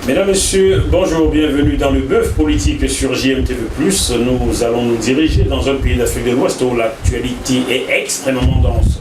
Mesdames, Messieurs, bonjour, bienvenue dans le bœuf politique sur JMTV+. Nous allons nous diriger dans un pays d'Afrique de l'Ouest où l'actualité est extrêmement dense.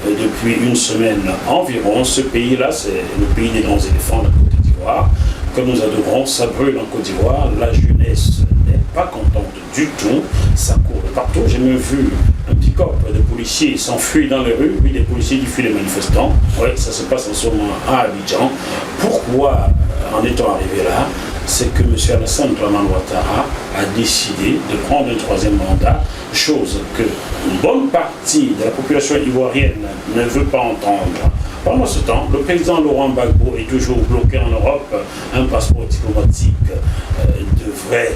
Depuis une semaine environ, ce pays-là, c'est le pays des grands éléphants, la Côte d'Ivoire, que nous adorons. Ça brûle en Côte d'Ivoire, la jeunesse n'est pas contente du tout, ça court de partout. J'ai même vu un petit corps de policiers s'enfuir dans les rues, puis des policiers qui fuient les manifestants. Oui, ça se passe en ce moment à Abidjan. Pourquoi en étant arrivé là? C'est que M. Alassane Dramane Ouattara a décidé de prendre un troisième mandat, chose que une bonne partie de la population ivoirienne ne veut pas entendre. Pendant ce temps, le président Laurent Gbagbo est toujours bloqué en Europe. Un passeport diplomatique devrait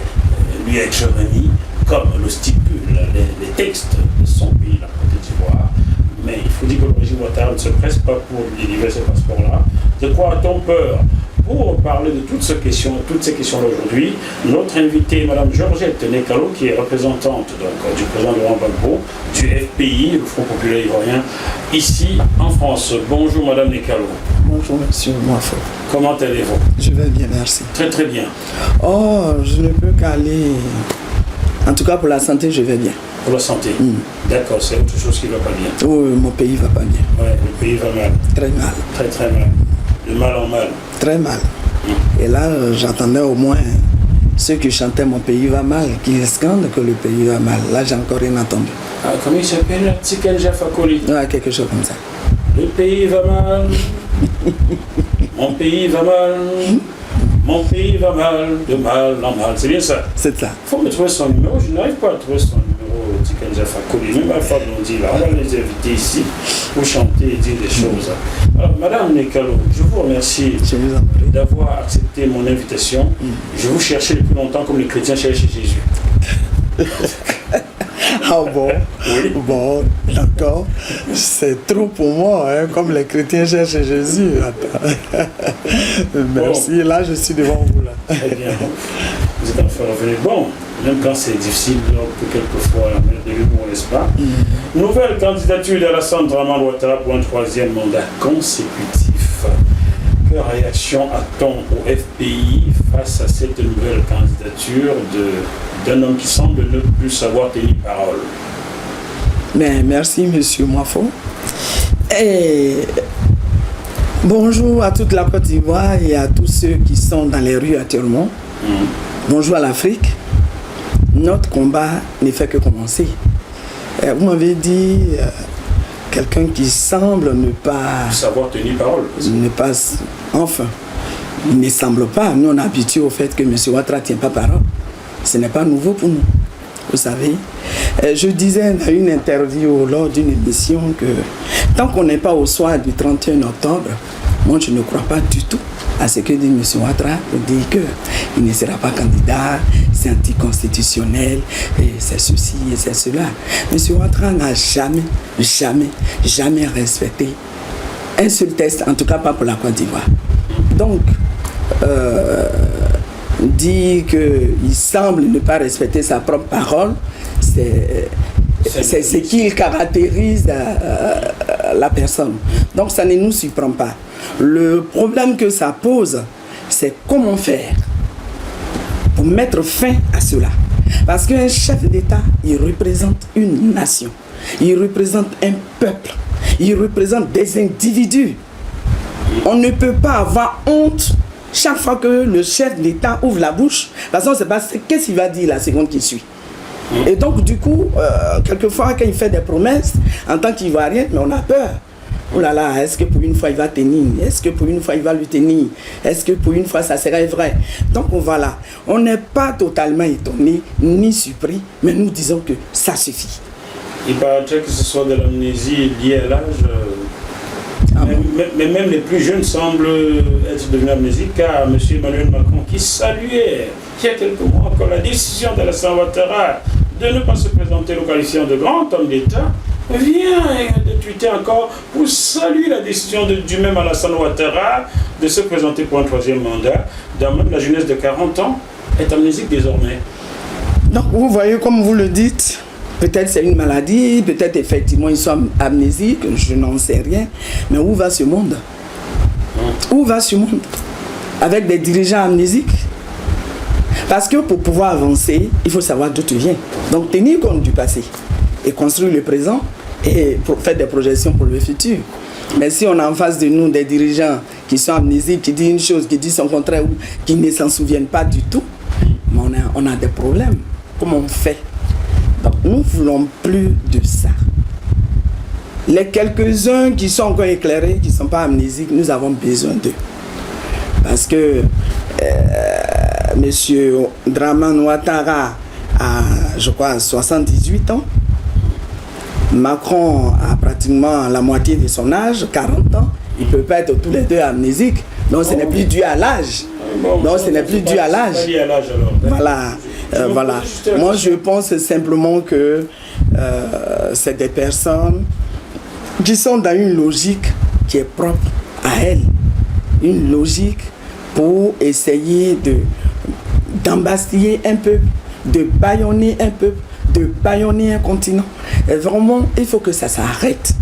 lui être remis, comme le stipulent les textes de son pays, la Côte d'Ivoire. Mais il faut dire que le régime Ouattara ne se presse pas pour lui délivrer ce passeport-là. De quoi a-t-on peur? Pour parler de toutes ces questions-là aujourd'hui, notre invitée, Mme Georgette Nekalo, qui est représentante donc, du président Laurent Gbagbo, du FPI, le Front Populaire Ivoirien, ici en France. Bonjour Mme Nekalo. Bonjour Monsieur Moifo. Comment allez-vous? Je vais bien, merci. Très très bien. Oh, je ne peux qu'aller... En tout cas pour la santé, je vais bien. Pour la santé? D'accord, c'est autre chose qui ne va pas bien. Oh, mon pays va pas bien. Oui, le pays va mal. Très mal. Très très mal. De mal en mal. Très mal. Et là, j'entendais au moins ceux qui chantaient mon pays va mal, qui scandent que le pays va mal. Là, j'ai encore rien entendu. Ah, comment il s'appelle? Tikenja Fakoli. Ouais, quelque chose comme ça. Le pays va mal. Mon pays va mal. Mon pays va mal, de mal en mal. C'est bien ça? C'est ça. Il faut me trouver son numéro. Je n'arrive pas à trouver son numéro, Tikenja Fakoli. Même à Fab dit là, on va les inviter ici pour chanter et dire des choses. Alors, Madame Nekalo, je vous remercie d'avoir accepté mon invitation. Je vous cherchais depuis longtemps comme les chrétiens cherchent Jésus. Ah bon? Oui. Bon, d'accord. C'est trop pour moi, hein, comme les chrétiens cherchent Jésus. Attends. Merci. Bon. Là, je suis devant vous. Là. Très bien. Vous êtes enfin revenu. Bon, même quand c'est difficile, donc quelquefois, mettre de l'humour, n'est-ce pas? Nouvelle candidature d'Alassane Dramane Ouattara pour un troisième mandat consécutif. Quelle réaction a-t-on au FPI face à cette nouvelle candidature d'un homme qui semble ne plus savoir tenir parole? Mais merci, Monsieur Moifo. Et bonjour à toute la Côte d'Ivoire et à tous ceux qui sont dans les rues actuellement. Bonjour à l'Afrique. Notre combat ne fait que commencer. Vous m'avez dit quelqu'un qui semble ne pas... savoir tenir parole. Ne pas... Enfin, il ne semble pas. Nous, on est habitués au fait que M. Ouattara ne tient pas parole. Ce n'est pas nouveau pour nous. Vous savez, je disais dans une interview lors d'une émission que tant qu'on n'est pas au soir du 31 octobre, moi, je ne crois pas du tout à ce que dit M. Ouattara, dit qu'il ne sera pas candidat, c'est anticonstitutionnel, et c'est ceci et c'est cela. M. Ouattara n'a jamais respecté un seul test, en tout cas pas pour la Côte d'Ivoire. Donc, dire qu'il semble ne pas respecter sa propre parole, c'est ce qui caractérise la personne. Donc ça ne nous surprend pas. Le problème que ça pose, c'est comment faire pour mettre fin à cela. Parce qu'un chef d'État, il représente une nation, il représente un peuple, il représente des individus. On ne peut pas avoir honte chaque fois que le chef d'État ouvre la bouche, parce qu'on ne sait pas qu'est-ce qu'il va dire la seconde qui suit. Et donc, du coup, quelquefois, quand il fait des promesses, en tant qu'Ivoirien, mais on a peur. Oh là là, est-ce que pour une fois il va tenir? Est-ce que pour une fois il va lui tenir? Est-ce que pour une fois ça serait vrai? Donc voilà, on n'est pas totalement étonné ni surpris, mais nous disons que ça suffit. Il paraîtrait que ce soit de l'amnésie liée à l'âge. Mais même les plus jeunes semblent être devenus amnésiques, car M. Emmanuel Macron, qui saluait il y a quelques mois encore la décision d'Alassane Ouattara de ne pas se présenter, le qualifiant de grand homme d'État, vient de tweeter encore pour saluer la décision du même Alassane Ouattara de se présenter pour un troisième mandat. Dans même la jeunesse de 40 ans est amnésique désormais. Donc vous voyez, comme vous le dites, peut-être c'est une maladie, peut-être effectivement ils sont amnésiques, je n'en sais rien. Mais où va ce monde? Où va ce monde? avec des dirigeants amnésiques. Parce que pour pouvoir avancer, il faut savoir d'où tu viens. Donc tenir compte du passé et construire le présent et faire des projections pour le futur. Mais si on a en face de nous des dirigeants qui sont amnésiques, qui disent une chose, qui disent son contraire, ou qui ne s'en souviennent pas du tout, on a des problèmes. Comment on fait? Donc nous ne voulons plus de ça. Les quelques-uns qui sont encore éclairés, qui ne sont pas amnésiques, nous avons besoin d'eux. Parce que Monsieur Dramane Ouattara a, je crois, 78 ans. Macron a pratiquement la moitié de son âge, 40 ans. Ils ne peuvent pas être tous les deux amnésiques. Donc ce n'est plus dû à l'âge. Non, ce n'est plus dû à l'âge. Voilà. Voilà. Moi, je pense simplement que c'est des personnes qui sont dans une logique qui est propre à elles. Une logique pour essayer d'embastiller un peuple, de bâillonner un peuple, de bâillonner un continent. Et vraiment, il faut que ça s'arrête.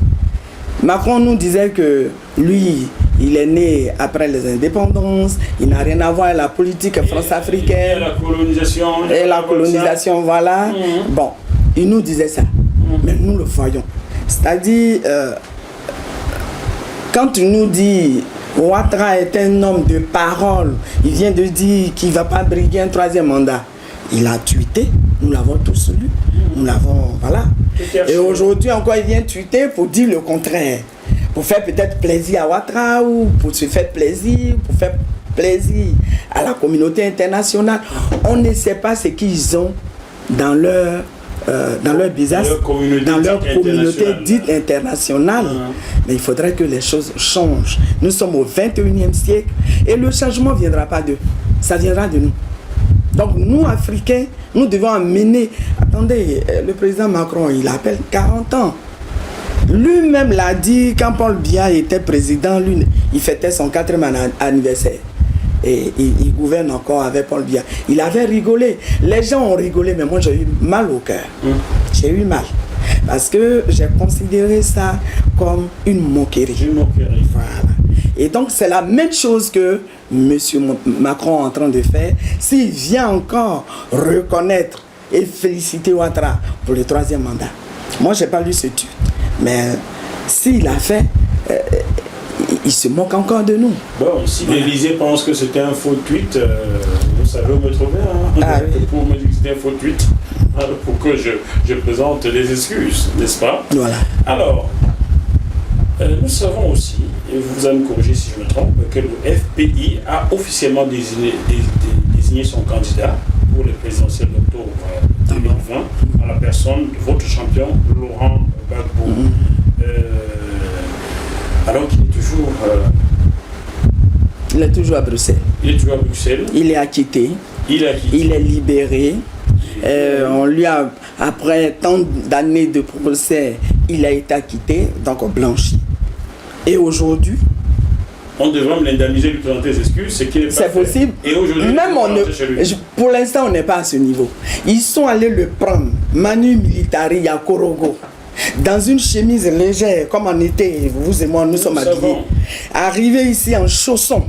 Macron nous disait que lui, il est né après les indépendances, il n'a rien à voir avec la politique france-africaine. Et la colonisation. Et la colonisation, voilà. Bon, il nous disait ça. Mais nous le voyons. C'est-à-dire, quand il nous dit Ouattara est un homme de parole, il vient de dire qu'il ne va pas briguer un troisième mandat. Il a tweeté, nous l'avons tous lu, nous l'avons, voilà. Et aujourd'hui encore, il vient tweeter pour dire le contraire. Pour faire peut-être plaisir à Ouattara ou pour se faire plaisir, pour faire plaisir à la communauté internationale. On ne sait pas ce qu'ils ont dans leur business, dans leur communauté dite internationale. Mais il faudrait que les choses changent. Nous sommes au 21e siècle et le changement ne viendra pas d'eux. Ça viendra de nous. Donc nous, Africains, nous devons amener... Attendez, le président Macron, il appelle 40 ans. Lui-même l'a dit quand Paul Biya était président, lui, il fêtait son 4e anniversaire. Et il gouverne encore avec Paul Biya. Il avait rigolé. Les gens ont rigolé, mais moi j'ai eu mal au cœur. J'ai eu mal. Parce que j'ai considéré ça comme une moquerie. Une moquerie. Voilà. Et donc c'est la même chose que M. Macron est en train de faire. S'il vient encore reconnaître et féliciter Ouattara pour le 3e mandat. Moi je n'ai pas lu ce tweet. Mais s'il a fait... il se moque encore de nous. Bon, si l'Élysée pense que c'était un faux tweet, vous savez où me trouver, hein, oui. Pour me dire que c'était un faux tweet, pour que je présente des excuses, n'est-ce pas? Voilà. Alors, nous savons aussi, et vous allez me corriger si je me trompe, que le FPI a officiellement désigné son candidat pour les présidentielles d'octobre 2020 à la personne de votre champion, Laurent Gbagbo. Alors qu'il est toujours... il est toujours à Bruxelles. Il est toujours à Bruxelles. Il est acquitté. Il est libéré. On lui a, après tant d'années de procès, il a été acquitté, donc blanchi. Et aujourd'hui... On devrait me l'indemniser, lui présenter des excuses, ce qui n'est pas c'est possible. Et aujourd'hui, même pour l'instant, on n'est pas à ce niveau. Ils sont allés le prendre, Manu Militari à Korogo. Dans une chemise légère, comme en été, vous et moi, nous sommes habillés. Arrivé ici en chaussons,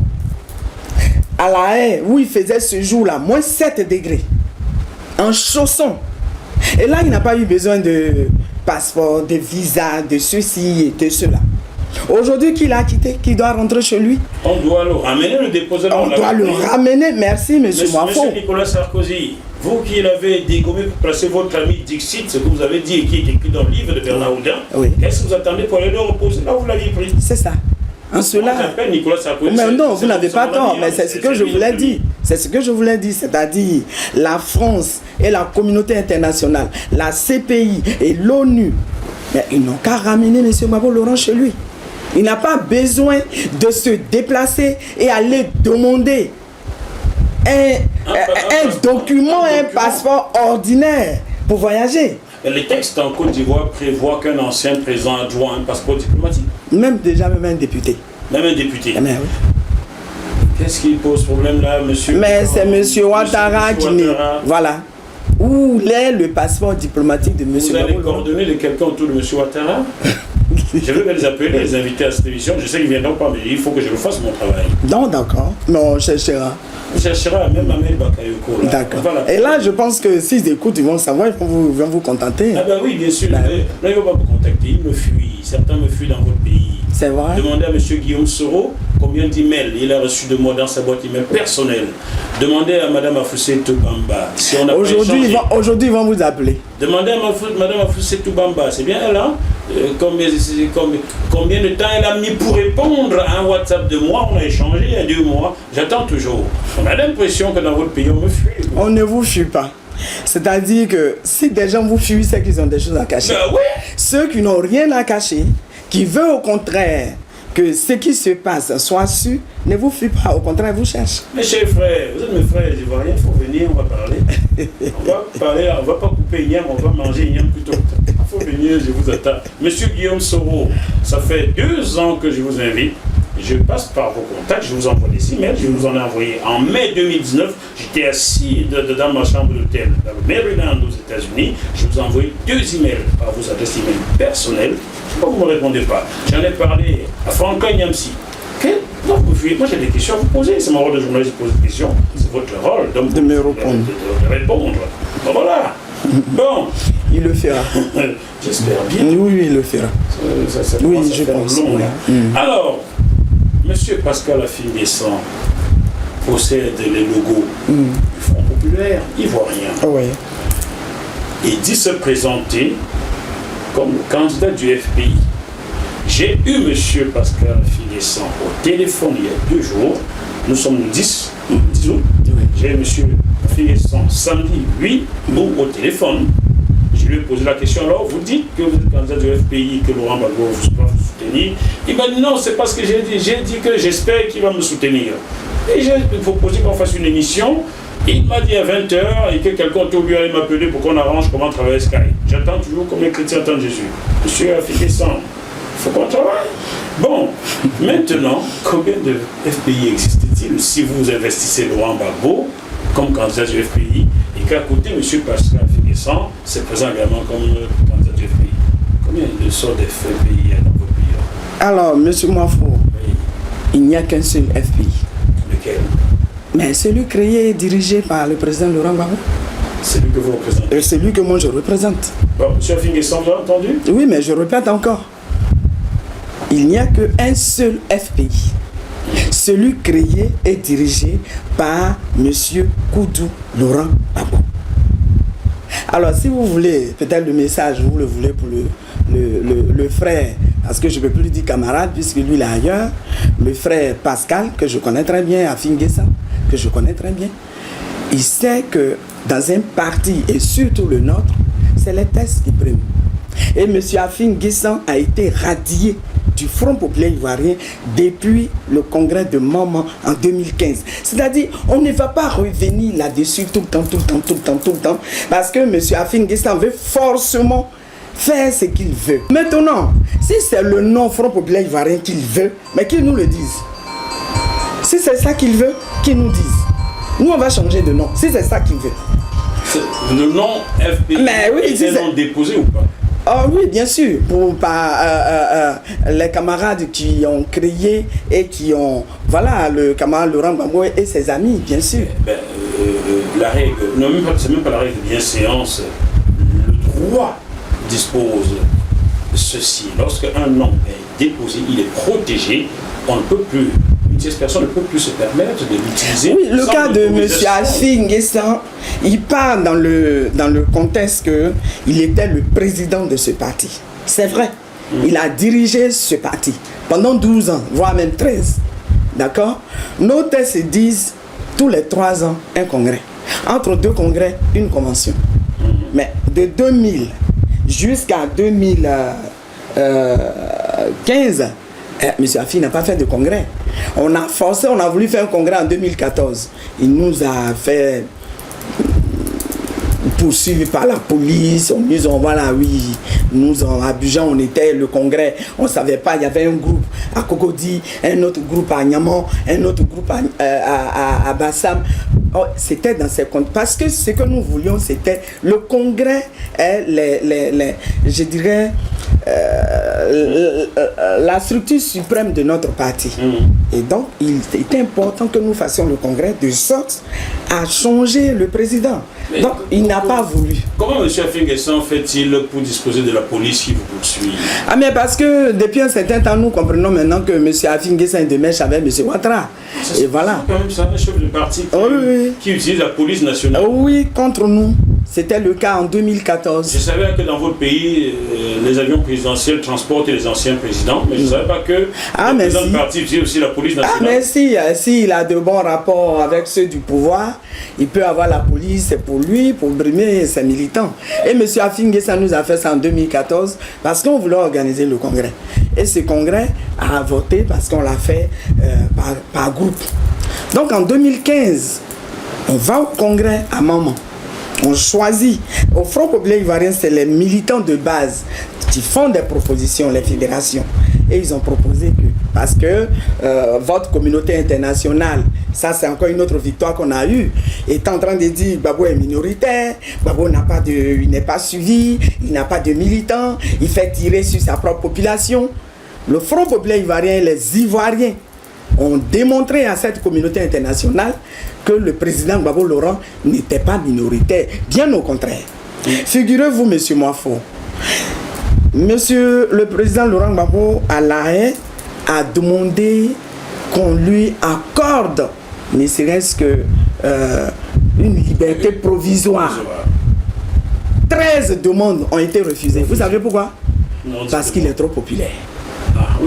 à La Haye, où il faisait ce jour-là, moins 7 degrés. En chaussons. Et là, il n'a pas eu besoin de passeport, de visa, de ceci et de cela. Aujourd'hui, qu'il a quitté, qu'il doit rentrer chez lui. On doit le ramener, le déposer dans la... On doit le ramener, merci, monsieur Moifo. Monsieur Nicolas Sarkozy, vous qui l'avez dégommé pour placer votre ami Dixit, ce que vous avez dit et qui est écrit dans le livre de Bernard Houdin, qu'est-ce que vous attendez pour aller le reposer là où vous l'aviez pris? C'est ça. En cela... Nicolas Sarkozy, mais non, vous n'avez pas tort, mais c'est ce que je voulais dire. C'est ce que je voulais dire, c'est-à-dire la France et la communauté internationale, la CPI et l'ONU, ils n'ont qu'à ramener M. Gbagbo Laurent chez lui. Il n'a pas besoin de se déplacer et aller demander un document, un passeport ordinaire pour voyager. Les textes en Côte d'Ivoire prévoient qu'un ancien président a droit à un passeport diplomatique. Même un député. Même un député. Mais oui. Qu'est-ce qui pose problème là, monsieur? Mais c'est monsieur Ouattara qui n'est... Voilà. Où est le passeport diplomatique de monsieur Vous avez les Gbagbo? coordonnées de quelqu'un autour de monsieur Ouattara? Je veux les appeler, les inviter à cette émission. Je sais qu'ils ne viendront pas, mais il faut que je le fasse mon travail. Non, d'accord. Mais on cherchera. On cherchera même Amel Bakayoko. D'accord. Voilà. Et là, je pense que s'ils écoutent, ils vont savoir, ils vont vous contenter. Ah ben oui, bien sûr. Là, ils ne vont pas vous contacter. Ils me fuient. Certains me fuient dans votre pays. C'est vrai. Demandez à M. Guillaume Soro combien d'emails il a reçu de moi dans sa boîte email personnelle. Demandez à Mme Afoussé Toubamba si on a Aujourd'hui, ils vont vous appeler. Demandez à Mme Afoussé Toubamba, c'est bien elle, hein? Combien de temps elle a mis pour répondre à un WhatsApp de moi? On a échangé il y a 2 mois. J'attends toujours. On a l'impression que dans votre pays, on me fuit. On ne vous fuit pas. C'est-à-dire que si des gens vous fuient, c'est qu'ils ont des choses à cacher. Ben oui. Ceux qui n'ont rien à cacher, qui veulent au contraire que ce qui se passe soit su, ne vous fuient pas, au contraire, vous cherchez. Mes chers frères, vous êtes mes frères ivoiriens, il faut venir, on va parler. On va pas couper Ignam, on va manger Ignam plutôt. Il faut venir, je vous attends. Monsieur Guillaume Soro, ça fait 2 ans que je vous invite. Je passe par vos contacts, je vous envoie des emails, je vous en ai envoyé en mai 2019. J'étais assis dans ma chambre d'hôtel dans le Maryland aux États-Unis. Je vous ai envoyé 2 emails par vos adresses emails personnelles. Pourquoi vous ne me répondez pas? J'en ai parlé à Franca Nyamsi. Non, moi j'ai des questions à vous poser. C'est mon rôle de journaliste de poser des questions. C'est votre rôle de me répondre. De répondre. Bon, voilà. Bon. Il le fera. J'espère bien. Oui, il le fera. Ça oui, je pense. Long, Alors, Monsieur Pascal Affi-N'Guessan possède les logos du Front Populaire ivoirien. Oui. Il dit se présenter comme le candidat du FPI. J'ai eu M. Pascal Affi-N'Guessan au téléphone il y a 2 jours. Nous sommes le 10 août. J'ai eu M. Affi-N'Guessan samedi 8 août au téléphone. Je lui ai posé la question, alors vous dites que vous êtes candidat du FPI, que Laurent Gbagbo va vous soutenir. Il m'a dit non, c'est pas ce que j'ai dit. J'ai dit que j'espère qu'il va me soutenir. Et j'ai proposé qu'on fasse une émission. Il m'a dit à 20h et que quelqu'un autour lui allait m'appeler pour qu'on arrange comment travailler Sky. J'attends toujours comme les chrétiens attendent Jésus. Monsieur Affi-N'Guessan, il faut qu'on travaille. Bon, maintenant, combien de FPI existe-t-il si vous investissez Laurent Gbagbo comme candidat du FPI et qu'à côté, M. Pascal Affi-N'Guessan se présente également comme candidat du FPI? Combien de sortes de FPI il y a dans votre pays? Alors, M. Mouafou, oui. Il n'y a qu'un seul FPI. Lequel? Mais celui créé et dirigé par le président Laurent Gbagbo. Celui que vous représentez? Celui que moi je représente. Bon, M. Affi-N'Guessan, vous avez entendu? Oui, mais je répète encore. Il n'y a qu'un seul FPI. Celui créé et dirigé par M. Koudou Laurent Gbagbo. Alors, si vous voulez, peut-être le message, vous le voulez pour le frère, parce que je ne peux plus dire camarade, puisque lui, il est ailleurs, le frère Pascal, que je connais très bien, Affi-N'Guessan, que je connais très bien, il sait que dans un parti, et surtout le nôtre, c'est les tests qui priment. Et M. Affi-N'Guessan a été radié du Front Populaire Ivoirien depuis le congrès de Maman en 2015. C'est-à-dire, on ne va pas revenir là-dessus tout le temps, parce que M. Affi-N'Guessan veut forcément faire ce qu'il veut. Maintenant, si c'est le nom Front Populaire Ivoirien qu'il veut, mais qu'il nous le dise. Si c'est ça qu'il veut, qu'il nous dise. Nous, on va changer de nom, si c'est ça qu'il veut. Le nom FPI est un nom déposé ou pas? Oh oui, bien sûr, par les camarades qui ont créé et qui ont, voilà, le camarade Laurent Gbagbo et ses amis, bien sûr. La règle, non, c'est même pas la règle de bienséance. Le droit dispose de ceci. Lorsque un nom est déposé, il est protégé, on ne peut plus, une tierce personne ne peut plus se permettre de l'utiliser. Oui, le cas de M. Affi-N'Guessan, il part dans le contexte qu'il était le président de ce parti. C'est vrai, il a dirigé ce parti pendant 12 ans, voire même 13. D'accord? Nos textes disent tous les 3 ans un congrès. Entre 2 congrès, une convention. Mais de 2000 jusqu'à 2015, M. Affi n'a pas fait de congrès. On a forcé, on a voulu faire un congrès en 2014. Il nous a fait poursuivi par la police. Nous ont, voilà, oui, nous en Abidjan, on était le congrès. On ne savait pas, il y avait un groupe à Cocody, un autre groupe à Niamey, un autre groupe à Bassam. Oh, c'était dans ces comptes. Parce que ce que nous voulions, c'était le congrès, je dirais, la structure suprême de notre parti. Et donc, il était important que nous fassions le congrès de sorte à changer le président. Mais donc, il n'a pas voulu. Comment M. Afinguessan fait-il pour disposer de la police qui vous poursuit? Ah, mais parce que depuis un certain temps, nous comprenons maintenant que M. Afinguessan est de mèche avec M. Ouattara. Et voilà. C'est quand même ça, un chef de parti qui utilise la police nationale. Oui, contre nous. C'était le cas en 2014. Je savais que dans votre pays, les avions présidentiels transportent les anciens présidents, mais je ne savais pas que le président du parti utilise aussi la police nationale. Ah, mais si il a de bons rapports avec ceux du pouvoir, il peut avoir la police pour lui, pour brimer ses militants. Et M. Afinguessan nous a fait ça en 2014 parce qu'on voulait organiser le congrès. Et ce congrès a voté parce qu'on l'a fait par groupe. Donc en 2015, on va au congrès à Maman. On choisit. Au Front populaire ivoirien, c'est les militants de base qui font des propositions, les fédérations. Et ils ont proposé que, parce que votre communauté internationale, ça c'est encore une autre victoire qu'on a eue, est en train de dire Gbagbo est minoritaire, Gbagbo il n'est pas suivi, il n'a pas de militants, il fait tirer sur sa propre population. Le Front populaire ivoirien et les Ivoiriens ont démontré à cette communauté internationale que le président Gbagbo Laurent n'était pas minoritaire, bien au contraire. Figurez-vous, M. Moafo, Monsieur le président Laurent Gbagbo à La Haye a demandé qu'on lui accorde, ne serait-ce que une liberté provisoire. 13 demandes ont été refusées. Vous savez pourquoi? Parce qu'il est trop populaire.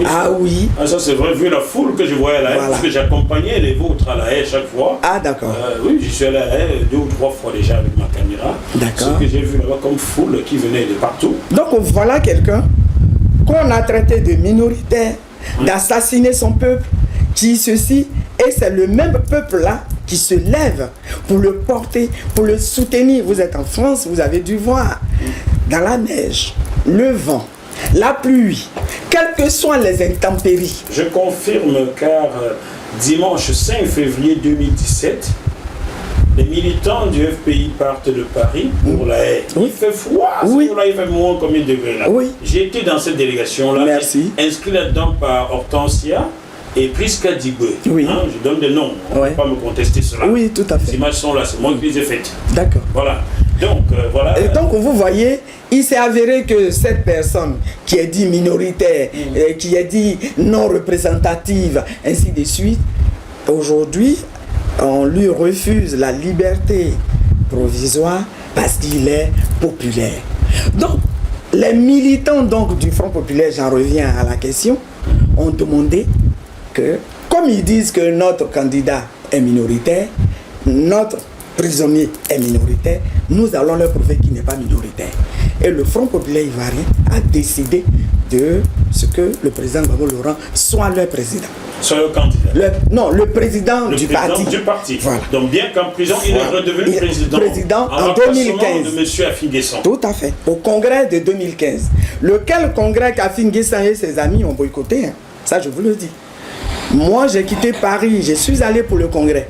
Ah oui. Ah, ça c'est vrai, vu la foule que je voyais à La Haye, parce que j'accompagnais les vôtres à La Haye chaque fois. Ah d'accord. Oui, je suis allé à La Haye 2 ou 3 fois déjà avec ma caméra. D'accord. Ce que j'ai vu là-bas comme foule qui venait de partout. Donc voilà quelqu'un qu'on a traité de minoritaire, d'assassiner son peuple, qui ceci, et c'est le même peuple-là qui se lève pour le porter, pour le soutenir. Vous êtes en France, vous avez dû voir, dans la neige, le vent, la pluie, quelles que soient les intempéries. Je confirme car dimanche 5 février 2017, les militants du FPI partent de Paris pour La Haye. Il fait froid, là, il fait moins combien de degrés là. J'ai été dans cette délégation-là, inscrit là-dedans par Hortensia et Priska Digwe. Je donne des noms, on ne peut pas me contester cela. Oui, tout à fait. Les images sont là, c'est moi qui les ai faites. D'accord. Voilà. Donc, voilà. Et donc, vous voyez, il s'est avéré que cette personne qui est dit minoritaire, qui est dit non représentative, ainsi de suite, aujourd'hui, on lui refuse la liberté provisoire parce qu'il est populaire. Donc, les militants donc, du Front populaire, j'en reviens à la question, ont demandé que, comme ils disent que notre candidat est minoritaire, notre prisonnier est minoritaire, nous allons leur prouver qu'il n'est pas minoritaire. Et le Front populaire ivoirien a décidé de ce que le président Gbagbo Laurent soit leur président. Soit le candidat. Le président du parti. Voilà. Donc bien qu'en prison, il est redevenu président en 2015. De M. Afinguessan. Tout à fait. Au congrès de 2015. Lequel congrès qu'Afinguessan et ses amis ont boycotté. Ça, je vous le dis. Moi, j'ai quitté Paris. Je suis allé pour le congrès.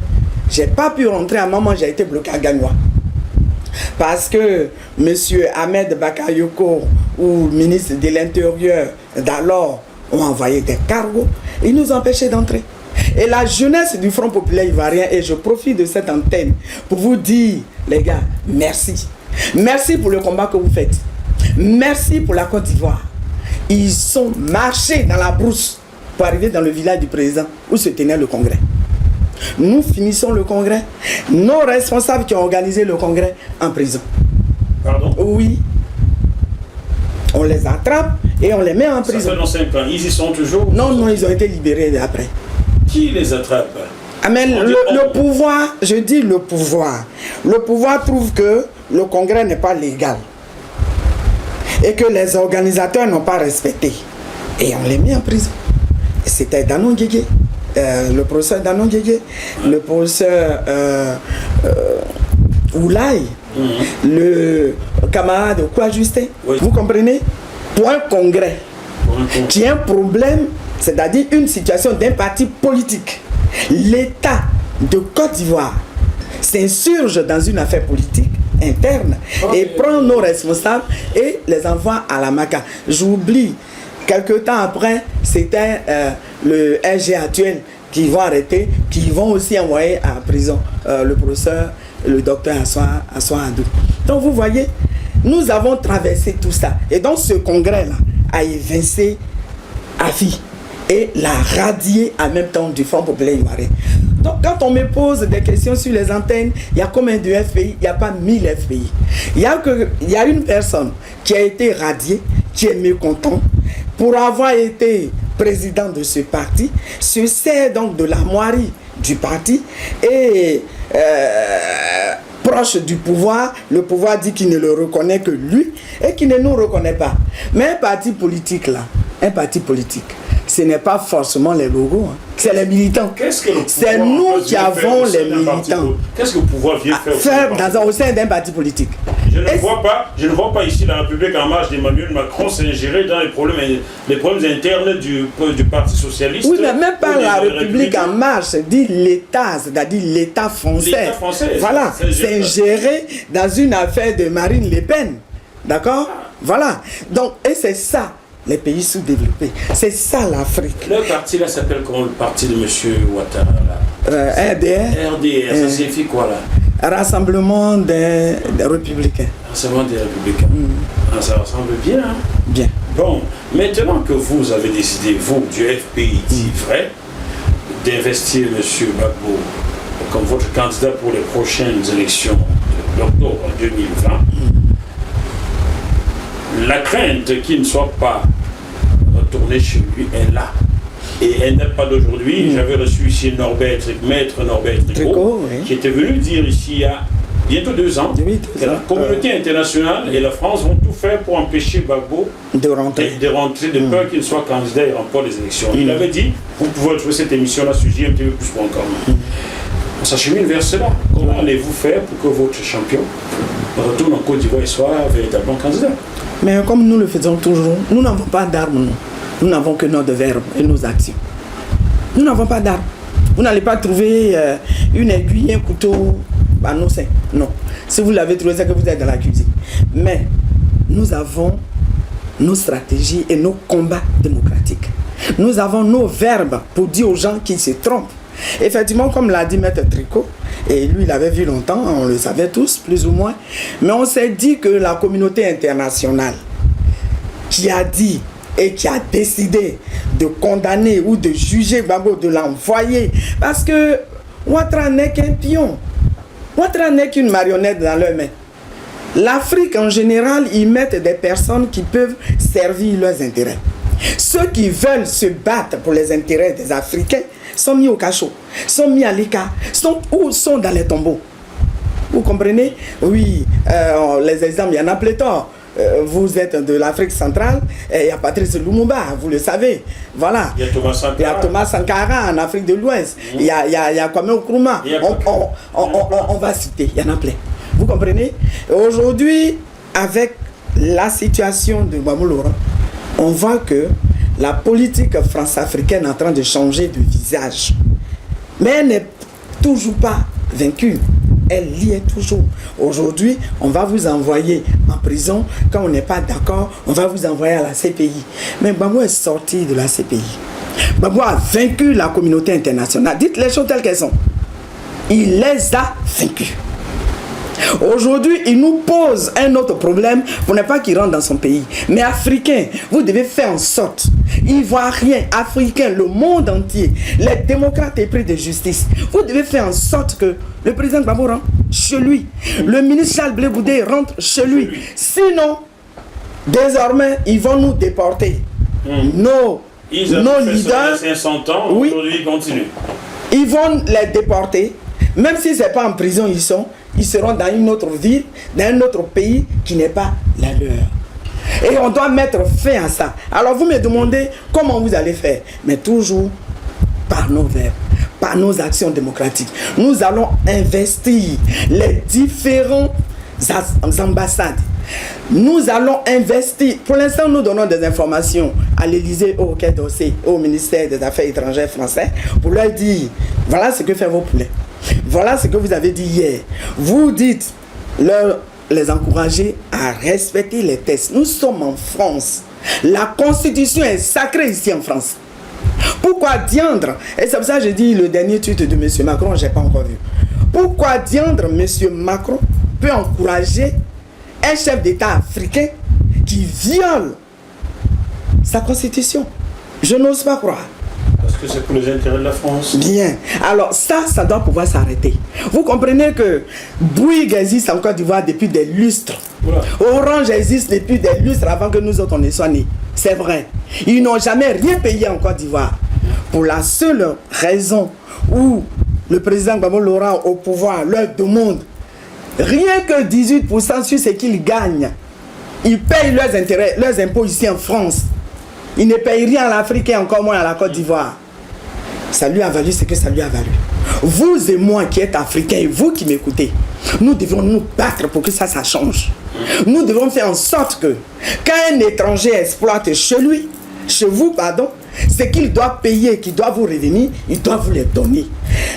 Je n'ai pas pu rentrer à Maman, j'ai été bloqué à Gagnois. Parce que M. Ahmed Bakayoko, ou ministre de l'Intérieur d'alors, ont envoyé des cargos et nous empêchaient d'entrer. Et la jeunesse du Front populaire ivoirien, et je profite de cette antenne pour vous dire, les gars, merci. Merci pour le combat que vous faites. Merci pour la Côte d'Ivoire. Ils sont marchés dans la brousse pour arriver dans le village du président où se tenait le congrès. Nous finissons le congrès. Nos responsables qui ont organisé le congrès en prison. Pardon? Oui. On les attrape et on les met en prison. Ça fait dans 5 ans. Ils y sont toujours? Non, ils ont été libérés après. Qui les attrape? Ah, mais le pouvoir, je dis le pouvoir. Le pouvoir trouve que le congrès n'est pas légal. Et que les organisateurs n'ont pas respecté. Et on les met en prison. C'était Danon Guégué. Le professeur Danon Guégué, le professeur Oulaye, le camarade Quoi Justin, vous comprenez? Pour un congrès qui a un problème c'est-à-dire une situation d'un parti politique, l'État de Côte d'Ivoire s'insurge dans une affaire politique interne et prend nos responsables et les envoie à la MACA. J'oublie, quelques temps après, c'était le RG actuel qui vont arrêter, qui vont aussi envoyer à la prison le professeur, le docteur Assoa Adou. Donc vous voyez, nous avons traversé tout ça. Et donc ce congrès-là a évincé Afi et l'a radié en même temps du Front populaire ivoirien. Donc quand on me pose des questions sur les antennes, il y a combien de FPI? Il n'y a pas 1000 FPI. Il y a une personne qui a été radiée, qui est mécontent, pour avoir été président de ce parti, se sert donc de l'armoirie du parti et proche du pouvoir. Le pouvoir dit qu'il ne le reconnaît que lui et qu'il ne nous reconnaît pas. Mais un parti politique là, ce n'est pas forcément les logos, hein. C'est les militants. C'est nous qui avons les militants. Qu'est-ce que le pouvoir vient faire au sein d'un parti politique? Je ne vois pas ici la République en marche d'Emmanuel Macron s'ingérer dans les problèmes internes du Parti socialiste. Oui, mais même pas la République en marche, c'est dit l'État, c'est-à-dire l'État français. L'État français. Voilà, s'ingérer dans une affaire de Marine Le Pen. D'accord? Voilà. Donc, et c'est ça, les pays sous-développés. C'est ça l'Afrique. Le parti là s'appelle comment, le parti de M. Ouattara RDR. RDR, ça signifie quoi là? Rassemblement des Républicains. Rassemblement des Républicains. Ça ressemble bien. Hein? Bien. Bon, maintenant que vous avez décidé, vous, du FPI vrai, d'investir M. Gbagbo comme votre candidat pour les prochaines élections d'octobre 2020, la crainte qu'il ne soit pas retourné chez lui est là. Et elle n'est pas d'aujourd'hui. J'avais reçu ici Maître Norbert Tricot, qui était venu dire ici il y a bientôt 2 ans que la communauté internationale et la France vont tout faire pour empêcher Gbagbo de rentrer de peur qu'il soit candidat et remporte les élections. Il avait dit, vous pouvez retrouver cette émission-là sur JMTV+.com. On s'achemine vers cela. Comment allez-vous faire pour que votre champion retourne en Côte d'Ivoire et soit véritablement candidat? Mais comme nous le faisons toujours, nous n'avons pas d'armes. Nous n'avons que notre verbe et nos actions. Nous n'avons pas d'armes. Vous n'allez pas trouver une aiguille, un couteau à nos seins. Non. Si vous l'avez trouvé, c'est que vous êtes dans la cuisine. Mais nous avons nos stratégies et nos combats démocratiques. Nous avons nos verbes pour dire aux gens qui se trompent. Effectivement, comme l'a dit Maître Tricot, et lui il avait vu longtemps, on le savait tous, plus ou moins, mais on s'est dit que la communauté internationale qui a dit et qui a décidé de condamner ou de juger Gbagbo, de l'envoyer, parce que Ouattara n'est qu'un pion, Ouattara n'est qu'une marionnette dans leurs mains. L'Afrique en général, ils mettent des personnes qui peuvent servir leurs intérêts. Ceux qui veulent se battre pour les intérêts des Africains sont mis au cachot, sont mis à l'écart, sont dans les tombeaux. Vous comprenez? Oui, les exemples, il y en a pléthore. Vous êtes de l'Afrique centrale, il y a Patrice Lumumba, vous le savez. Voilà. Il y a Thomas Sankara en Afrique de l'Ouest. Il y a Kwame Nkrumah. On va citer, il y en a plein. Vous comprenez? Aujourd'hui, avec la situation de Gbagbo Laurent, on voit que la politique france-africaine est en train de changer de visage. Mais elle n'est toujours pas vaincue. Elle y est toujours. Aujourd'hui, on va vous envoyer en prison. Quand on n'est pas d'accord, on va vous envoyer à la CPI. Mais Gbagbo est sorti de la CPI. Gbagbo a vaincu la communauté internationale. Dites les choses telles qu'elles sont. Il les a vaincus. Aujourd'hui, il nous pose un autre problème pour ne pas qu'il rentre dans son pays. Mais Africains, vous devez faire en sorte, Ivoiriens, Africains, le monde entier, les démocrates épris de justice, vous devez faire en sorte que le président Gbagbo rentre chez lui, le ministre Charles Blé Goudé rentre chez lui. Sinon, désormais, ils vont nous déporter. Nos leaders, 500 ans, oui, aujourd'hui, ils continuent. Ils vont les déporter, même si ce n'est pas en prison ils seront dans une autre ville, dans un autre pays qui n'est pas la leur. Et on doit mettre fin à ça. Alors vous me demandez comment vous allez faire. Mais toujours par nos verbes, par nos actions démocratiques. Nous allons investir les différentes ambassades. Nous allons investir. Pour l'instant, nous donnons des informations à l'Élysée, au Quai d'Orsay, au ministère des Affaires étrangères français, pour leur dire, voilà ce que fait vos poulets. Voilà ce que vous avez dit hier. Vous dites, les encourager à respecter les textes. Nous sommes en France. La Constitution est sacrée ici en France. Pourquoi diandre? Et c'est pour ça que je dis le dernier tweet de M. Macron, je n'ai pas encore vu. Pourquoi diandre M. Macron peut encourager un chef d'État africain qui viole sa constitution? Je n'ose pas croire. Parce que c'est pour les intérêts de la France. Bien. Alors ça doit pouvoir s'arrêter. Vous comprenez que Bouygues existe en Côte d'Ivoire depuis des lustres. Voilà. Orange existe depuis des lustres avant que nous autres on ne soient nés. C'est vrai. Ils n'ont jamais rien payé en Côte d'Ivoire. Pour la seule raison où le président Gbagbo Laurent au pouvoir leur demande rien que 18% sur ce qu'ils gagnent. Ils payent leurs intérêts, leurs impôts ici en France. Ils ne payent rien à l'Afrique et encore moins à la Côte d'Ivoire. Ça lui a valu ce que ça lui a valu. Vous et moi qui êtes africains et vous qui m'écoutez, nous devons nous battre pour que ça change. Nous devons faire en sorte que quand un étranger exploite chez lui, chez vous, pardon, ce qu'il doit payer, qu'il doit vous revenir, il doit vous les donner.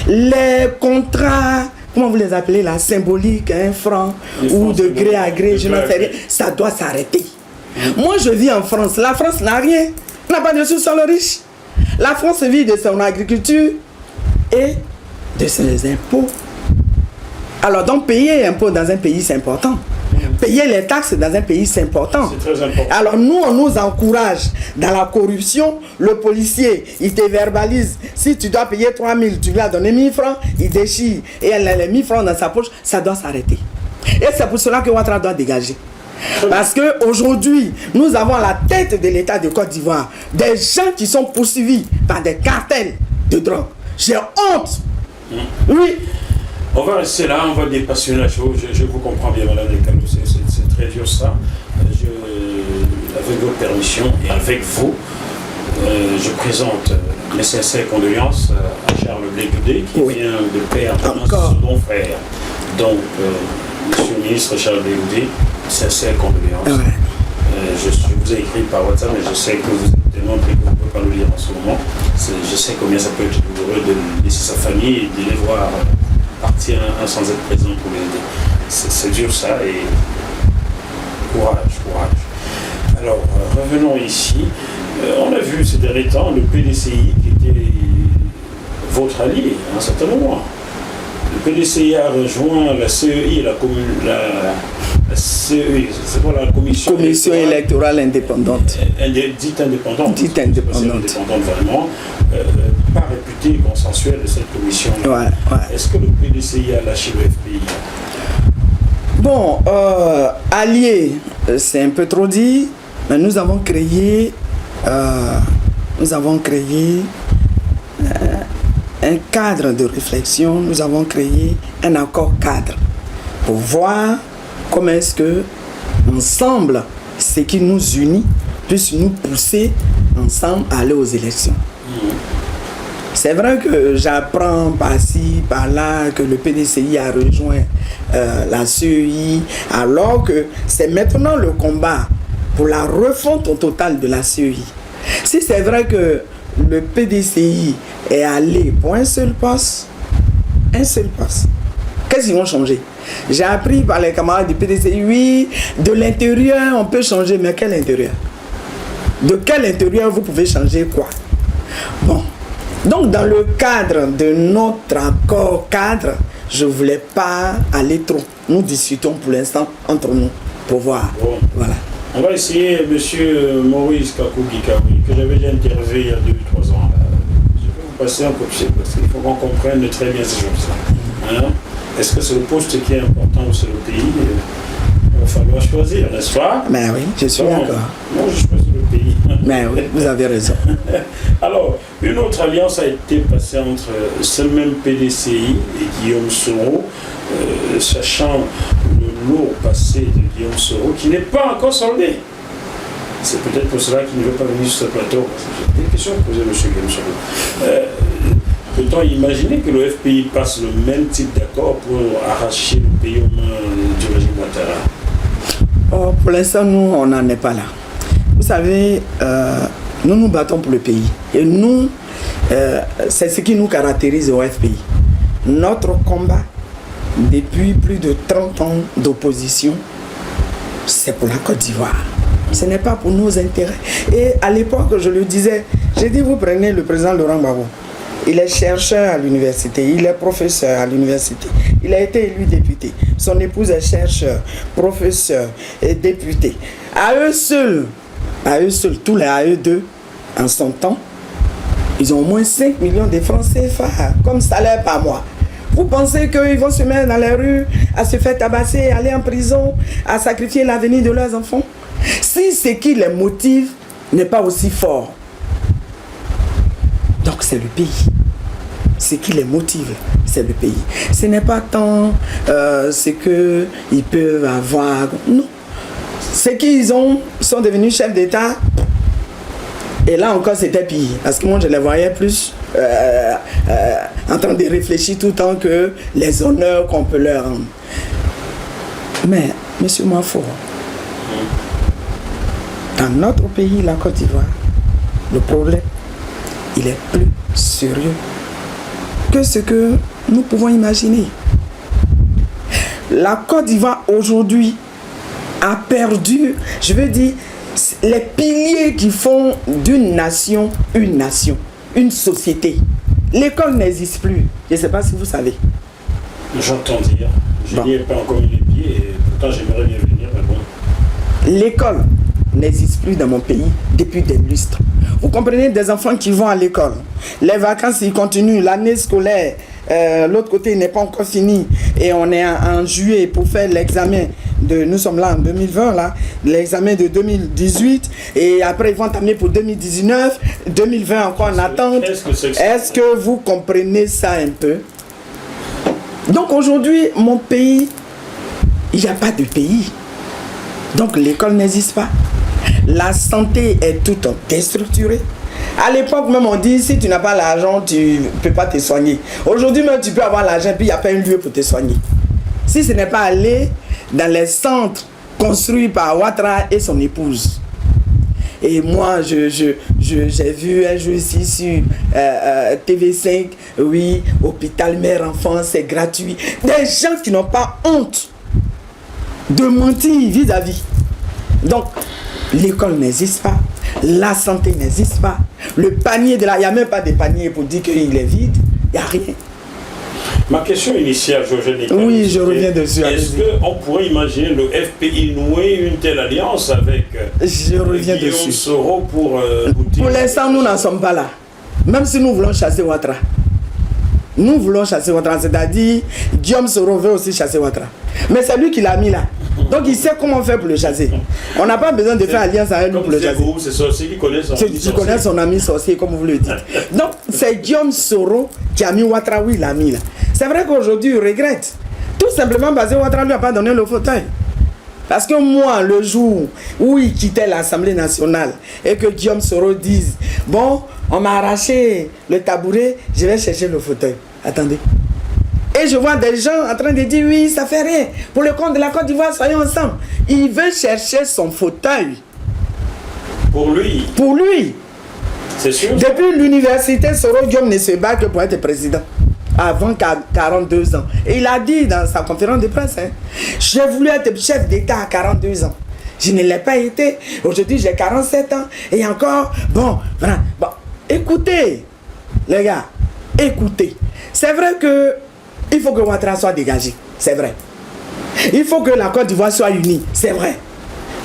Les contrats, comment vous les appelez là, symboliques, 1 franc ou de gré à gré, je n'en sais rien, ça doit s'arrêter. Moi je vis en France, la France n'a rien, n'a pas de sous-sol riche. La France vit de son agriculture et de ses impôts. Alors donc payer impôts dans un pays c'est important. Payer les taxes dans un pays c'est important. C'est très important. Alors nous on nous encourage dans la corruption. Le policier il te verbalise. Si tu dois payer 3 000, tu lui as donné 1 000 francs, il déchire et elle a les 1 000 francs dans sa poche. Ça doit s'arrêter. Et c'est pour cela que Ouattara doit dégager. Parce qu'aujourd'hui, nous avons à la tête de l'État de Côte d'Ivoire des gens qui sont poursuivis par des cartels de drogue. J'ai honte. Oui. On va rester là, on va dépassionner la chose. Je vous comprends bien, Madame Descalaux, c'est très dur ça. Avec votre permission et avec vous, je présente mes sincères condoléances à Charles Blé Goudé qui vient de perdre un second frère. Donc, Monsieur le ministre Charles Blé Goudé, sincères condoléances. Je vous ai écrit par WhatsApp, mais je sais que vous êtes tellement pris qu'on ne peut pas le lire en ce moment. Je sais combien ça peut être douloureux de laisser sa famille et de les voir partir sans être présent pour les aider. C'est dur ça et courage. Alors, revenons ici. On a vu ces derniers temps le PDCI qui était votre allié à un certain moment. Le PDCI a rejoint la CEI, la CEI, c'est quoi la commission électorale indépendante. Dite indépendante. Dite indépendante. Indépendante vraiment, pas réputée consensuelle de cette commission. Ouais. Est-ce que le PDCI a lâché le FPI? Bon, allié, c'est un peu trop dit, mais nous avons créé un cadre de réflexion, nous avons créé un accord cadre pour voir comment est-ce que ensemble, ce qui nous unit puisse nous pousser ensemble à aller aux élections. C'est vrai que j'apprends par-ci, par-là que le PDCI a rejoint la CEI, alors que c'est maintenant le combat pour la refonte totale de la CEI. Si c'est vrai que le PDCI est allé pour un seul poste, qu'est-ce qu'ils vont changer? J'ai appris par les camarades du PDCI, oui, de l'intérieur on peut changer, mais quel intérieur? De quel intérieur vous pouvez changer quoi? Bon, donc dans le cadre de notre accord cadre, je ne voulais pas aller trop. Nous discutons pour l'instant entre nous pour voir. Bon. Voilà. On va essayer M. Maurice Kakougui-Kaoui, que j'avais déjà interviewé il y a 2 ou 3 ans. Je vais vous passer un peu de parce qu'il faut qu'on comprenne très bien ces choses-là. Est-ce que c'est le poste qui est important ou c'est le pays? Il va falloir choisir, n'est-ce pas? Ben oui, je suis d'accord. Moi, je choisis le pays. Ben oui, vous avez raison. Alors, une autre alliance a été passée entre ce même PDCI et Guillaume Soro, sachant le lourd passé de Guillaume Soro, qui n'est pas encore soldé. C'est peut-être pour cela qu'il ne veut pas venir sur ce plateau. J'ai des questions à poser à M. Guillaume Soro. Peut-on imaginer que le FPI passe le même type d'accord pour arracher le pays aux mains du régime Ouattara? Pour l'instant, nous, on n'en est pas là. Vous savez, Nous nous battons pour le pays. Et nous, c'est ce qui nous caractérise au FPI. Notre combat, depuis plus de 30 ans d'opposition, c'est pour la Côte d'Ivoire. Ce n'est pas pour nos intérêts. Et à l'époque, je le disais, j'ai dit, vous prenez le président Laurent Gbagbo. Il est chercheur à l'université, il est professeur à l'université. Il a été élu député. Son épouse est chercheur, professeur et député. À eux seuls, tous les AE2, en son temps, ils ont au moins 5 millions de francs CFA comme salaire par mois. Vous pensez qu'ils vont se mettre dans les rues, à se faire tabasser, aller en prison, à sacrifier l'avenir de leurs enfants? Si ce qui les motive n'est pas aussi fort, donc c'est le pays. Ce qui les motive, c'est le pays. Ce n'est pas tant ce qu'ils peuvent avoir. Non. Ce qu'ils ont sont devenus chefs d'État. Et là encore, c'était pire. Parce que moi, je les voyais plus en train de réfléchir tout le temps que les honneurs qu'on peut leur rendre. Mais, monsieur Mafo, dans notre pays, la Côte d'Ivoire, le problème, il est plus sérieux que ce que nous pouvons imaginer. La Côte d'Ivoire, aujourd'hui, a perdu, je veux dire, les piliers qui font d'une nation, une société. L'école n'existe plus. Je ne sais pas si vous savez. J'entends dire. Je n'y ai pas encore mis les pieds et pourtant j'aimerais bien venir, mais bon. L'école n'existe plus dans mon pays depuis des lustres. Vous comprenez, des enfants qui vont à l'école. Les vacances, ils continuent. L'année scolaire, l'autre côté n'est pas encore fini. Et on est en juillet pour faire l'examen de... Nous sommes là en 2020, là. L'examen de 2018. Et après, ils vont t'amener pour 2019. 2020 encore en attente. Est-ce que vous comprenez ça un peu? Donc aujourd'hui, mon pays, il n'y a pas de pays. Donc l'école n'existe pas. La santé est toute déstructurée. À l'époque même on dit si tu n'as pas l'argent, tu ne peux pas te soigner. Aujourd'hui même tu peux avoir l'argent puis il n'y a pas un lieu pour te soigner. Si ce n'est pas aller dans les centres construits par Ouattara et son épouse. Et moi j'ai vu un jour ici sur TV5, oui, hôpital mère-enfant, c'est gratuit. Des gens qui n'ont pas honte de mentir vis-à-vis. Donc, l'école n'existe pas, la santé n'existe pas, le panier de la... Il n'y a même pas de panier pour dire qu'il est vide, il n'y a rien. Ma question initiale, Georges, oui, je reviens dessus. Est-ce qu'on pourrait imaginer le FPI nouer une telle alliance avec Guillaume Soro pour l'instant, nous n'en sommes pas là. Même si nous voulons chasser Ouattara. Nous voulons chasser Ouattara, c'est-à-dire Guillaume Soro veut aussi chasser Ouattara. Mais c'est lui qui l'a mis là. Donc il sait comment faire pour le chasser. On n'a pas besoin de faire alliance avec lui pour le chasser. C'est sorcier qui connaît son ami sorcier. Connaît son ami sorcier, comme vous le dites. Donc c'est Guillaume Soro qui a mis Ouattara où il l'a mis là. C'est vrai qu'aujourd'hui il regrette. Tout simplement parce que Ouattara lui a pas donné le fauteuil. Parce que moi, le jour où il quittait l'Assemblée nationale et que Guillaume Soro dise bon, on m'a arraché le tabouret, je vais chercher le fauteuil. Attendez. Et je vois des gens en train de dire oui, ça fait rien. Pour le compte de la Côte d'Ivoire, soyons ensemble. Il veut chercher son fauteuil. Pour lui. Pour lui. C'est sûr. Depuis l'université, Soro Guillaume ne se bat que pour être président. Avant 42 ans. Et il a dit dans sa conférence de presse, hein, j'ai voulu être chef d'État à 42 ans. Je ne l'ai pas été. Aujourd'hui, j'ai 47 ans. Et encore, bon, écoutez, les gars, écoutez. C'est vrai que il faut que Ouattara soit dégagé. C'est vrai. Il faut que la Côte d'Ivoire soit unie. C'est vrai.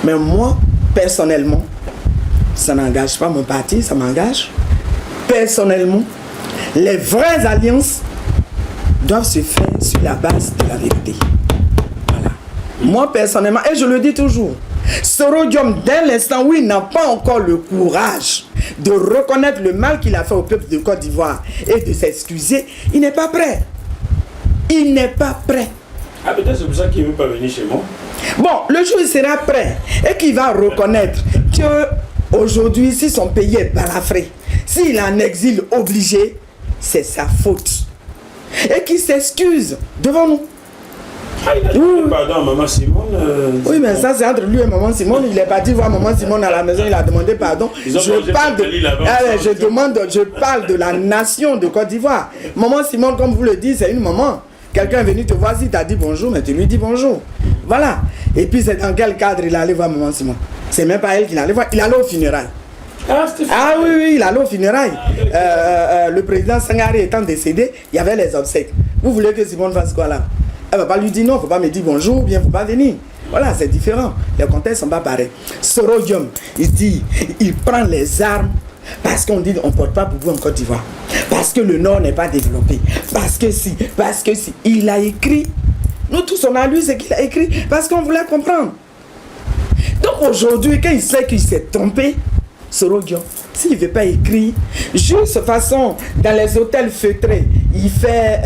Mais moi, personnellement, ça n'engage pas mon parti, ça m'engage. Personnellement, les vraies alliances doivent se faire sur la base de la vérité. Voilà. Moi, personnellement, et je le dis toujours, Soro Guillaume, dès l'instant où il n'a pas encore le courage de reconnaître le mal qu'il a fait au peuple de Côte d'Ivoire et de s'excuser, il n'est pas prêt. Il n'est pas prêt. Ah, peut-être c'est pour ça qu'il ne veut pas venir chez moi. Bon, le jour où il sera prêt et qu'il va reconnaître qu'aujourd'hui, si son pays est balafré, s'il est en exil obligé, c'est sa faute. Et qu'il s'excuse devant nous. Ah, il a demandé pardon à Maman Simone. Oui, mais ça c'est entre lui et Maman Simone. Il est parti voir Maman Simone à la maison, il a demandé pardon. Je parle de la nation de Côte d'Ivoire. Maman Simone, comme vous le dites, c'est une maman. Quelqu'un est venu te voir, si tu as dit bonjour, mais tu lui dis bonjour. Voilà. Et puis c'est dans quel cadre il allait voir Maman Simone? C'est même pas elle qu'il allait voir, il allait au funérailles. Ah oui, il allait au funérailles. Le président Sangaré étant décédé, il y avait les obsèques. Vous voulez que Simone fasse quoi là? Elle ne va pas lui dire non, il ne faut pas me dire bonjour, ou bien il ne faut pas venir. Voilà, c'est différent. Les contextes ne sont pas pareils. Sorodium, il dit, il prend les armes parce qu'on dit on ne porte pas pour vous en Côte d'Ivoire. Parce que le Nord n'est pas développé. Parce que si. Il a écrit. Nous tous, on a lu ce qu'il a écrit parce qu'on voulait comprendre. Donc aujourd'hui, quand il sait qu'il s'est trompé, Sorodium, s'il ne veut pas écrire, juste de façon, dans les hôtels feutrés, il fait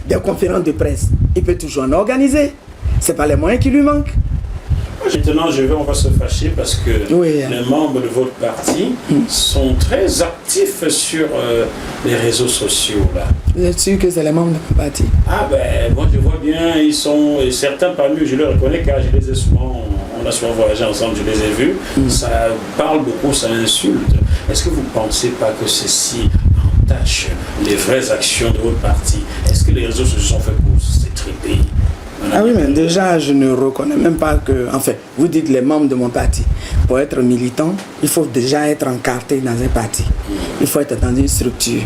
des conférences de presse. Il peut toujours en organiser. Ce n'est pas les moyens qui lui manquent. Maintenant, on va se fâcher parce que les membres de votre parti sont très actifs sur les réseaux sociaux. Là. Vous êtes sûr que c'est les membres de mon parti? Ah ben, moi je vois bien, ils sont, et certains parmi eux, je les reconnais car je les ai souvent, on a souvent voyagé ensemble, je les ai vus. Ça parle beaucoup, ça insulte. Est-ce que vous ne pensez pas que ceci entache les vraies actions de votre parti? Est-ce que les réseaux sociaux sont faits pour s'étriper? Ah oui, mais déjà, je ne reconnais même pas que... Enfin, vous dites les membres de mon parti. Pour être militant, il faut déjà être encarté dans un parti. Il faut être dans une structure.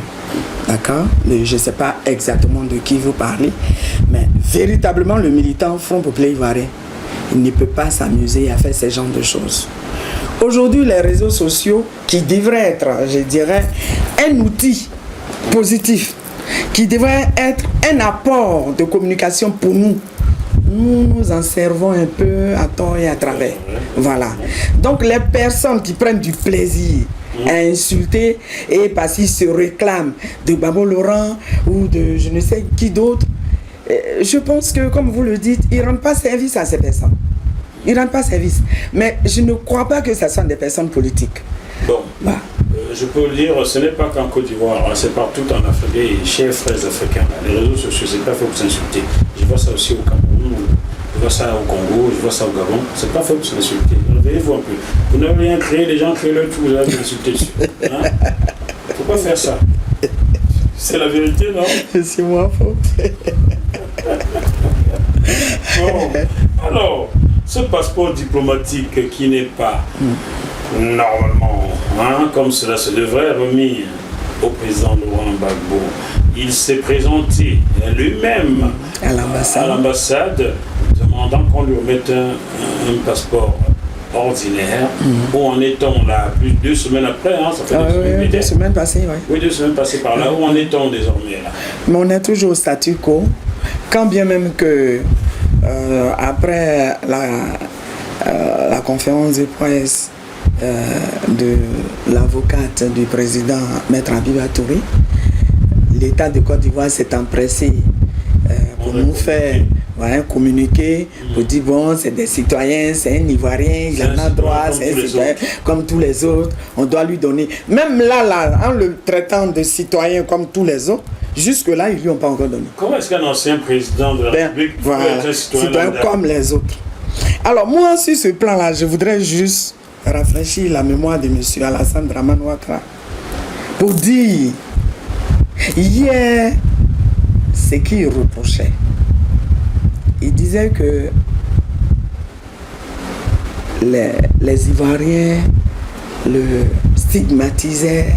D'accord? Je ne sais pas exactement de qui vous parlez, mais véritablement, le militant Front Populaire Ivoirien, il ne peut pas s'amuser à faire ce genre de choses. Aujourd'hui, les réseaux sociaux, qui devraient être, je dirais, un outil positif, qui devrait être un apport de communication pour nous, nous en servons un peu à tort et à travers. Voilà. Donc les personnes qui prennent du plaisir à insulter et parce qu'ils se réclament de Babo Laurent ou de je ne sais qui d'autre, je pense que, comme vous le dites, ils ne rendent pas service à ces personnes. Ils ne rendent pas service. Mais je ne crois pas que ce sont des personnes politiques. Bon. Je peux le dire, ce n'est pas qu'en Côte d'Ivoire, c'est partout en Afrique, et chers frères africains. Les réseaux sociaux, c'est pas fait pour s'insulter. Je vois ça aussi au Cameroun, je vois ça au Congo, je vois ça au Gabon. C'est pas fait pour s'insulter. Réveillez-vous un peu. Vous n'avez rien créé, les gens créent leur tout, vous allez insulter dessus. Hein? Faut pas faire ça. C'est la vérité, non? C'est moi, faux. Bon. Alors, ce passeport diplomatique qui n'est pas normalement, comme cela se devrait, remis au président Laurent Gbagbo, il s'est présenté lui-même à l'ambassade demandant qu'on lui remette un passeport ordinaire. Où en est-on là? Plus de 2 semaines après, ça fait 2 semaines passées, oui. Oui, 2 semaines passées par là. Où en est-on désormais là? Mais on est toujours au statu quo, quand bien même que après la conférence de presse de l'avocate du président Maître Abiba Touré, l'État de Côte d'Ivoire s'est empressé pour nous faire communiquer, pour dire bon, c'est des citoyens, c'est un Ivoirien, il en a droit, c'est un citoyen comme tous les autres, on doit lui donner. Même là, en le traitant de citoyen comme tous les autres, jusque-là, ils ne lui ont pas encore donné. Comment est-ce qu'un ancien président de la République peut être un citoyen comme les autres? Alors moi, sur ce plan-là, je voudrais juste rafraîchir la mémoire de M. Alassane Dramane Ouattara pour dire hier ce qu'il reprochait. Il disait que les Ivoiriens le stigmatisaient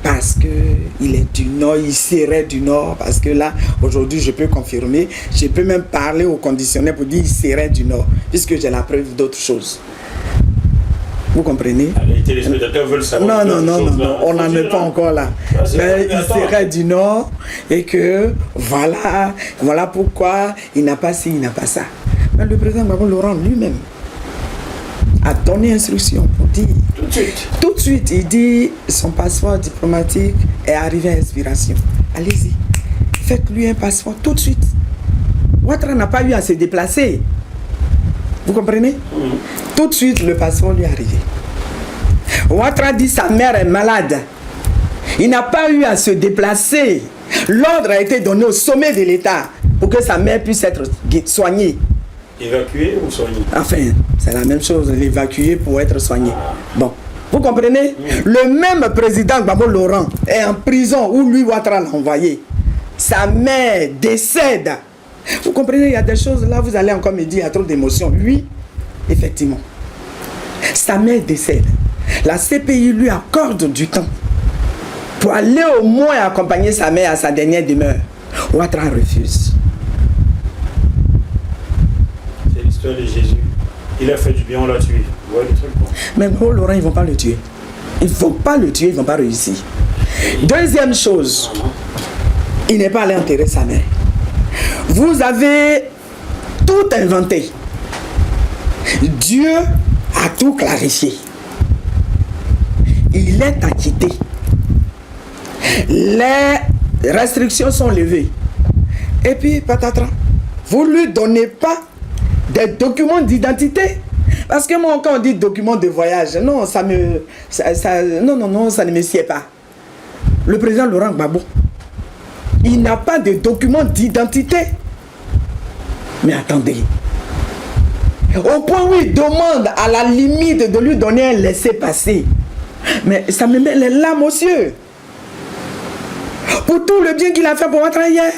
parce qu'il est du Nord, il serait du Nord, parce que là, aujourd'hui, je peux confirmer, je peux même parler au conditionnel pour dire qu'il serait du Nord, puisque j'ai la preuve d'autres choses. Vous comprenez? Les téléspectateurs veulent savoir. Non, on n'en est pas encore là. Mais il serait du Nord et que voilà pourquoi il n'a pas ci, il n'a pas ça. Mais le président Gbagbo Laurent lui-même a donné instruction pour dire tout de suite, il dit son passeport diplomatique est arrivé à expiration. Allez-y, faites-lui un passeport tout de suite. Ouattara n'a pas eu à se déplacer. Vous comprenez? Tout de suite, le passeport lui est arrivé. Ouattara dit sa mère est malade. Il n'a pas eu à se déplacer L'ordre a été donné au sommet de l'État pour que sa mère puisse être soignée. Évacué ou soigné? Enfin, c'est la même chose, l'évacuer pour être soigné. Bon, vous comprenez? Le même président Gbagbo Laurent est en prison où lui Ouattara l'a envoyé. Sa mère décède. Vous comprenez, il y a des choses là, vous allez encore me dire, il y a trop d'émotions. Oui, effectivement. Sa mère décède. La CPI lui accorde du temps pour aller au moins accompagner sa mère à sa dernière demeure. Ouattara refuse. C'est l'histoire de Jésus. Il a fait du bien, on l'a tué. Vous voyez le truc, quoi. Mais Laurent, ils ne vont pas le tuer. Ils ne vont pas le tuer, ils ne vont pas réussir. Deuxième chose, il n'est pas allé enterrer sa mère. Vous avez tout inventé. Dieu a tout clarifié. Il est acquitté. Les restrictions sont levées. Et puis, patatras, vous ne lui donnez pas des documents d'identité. Parce que moi, quand on dit documents de voyage, non, ça ne me sied pas. Le président Laurent Gbagbo, il n'a pas de documents d'identité. Mais attendez. Au point où il demande à la limite de lui donner un laissez-passer. Mais ça me met les larmes aux yeux. Pour tout le bien qu'il a fait pour Ouattara hier.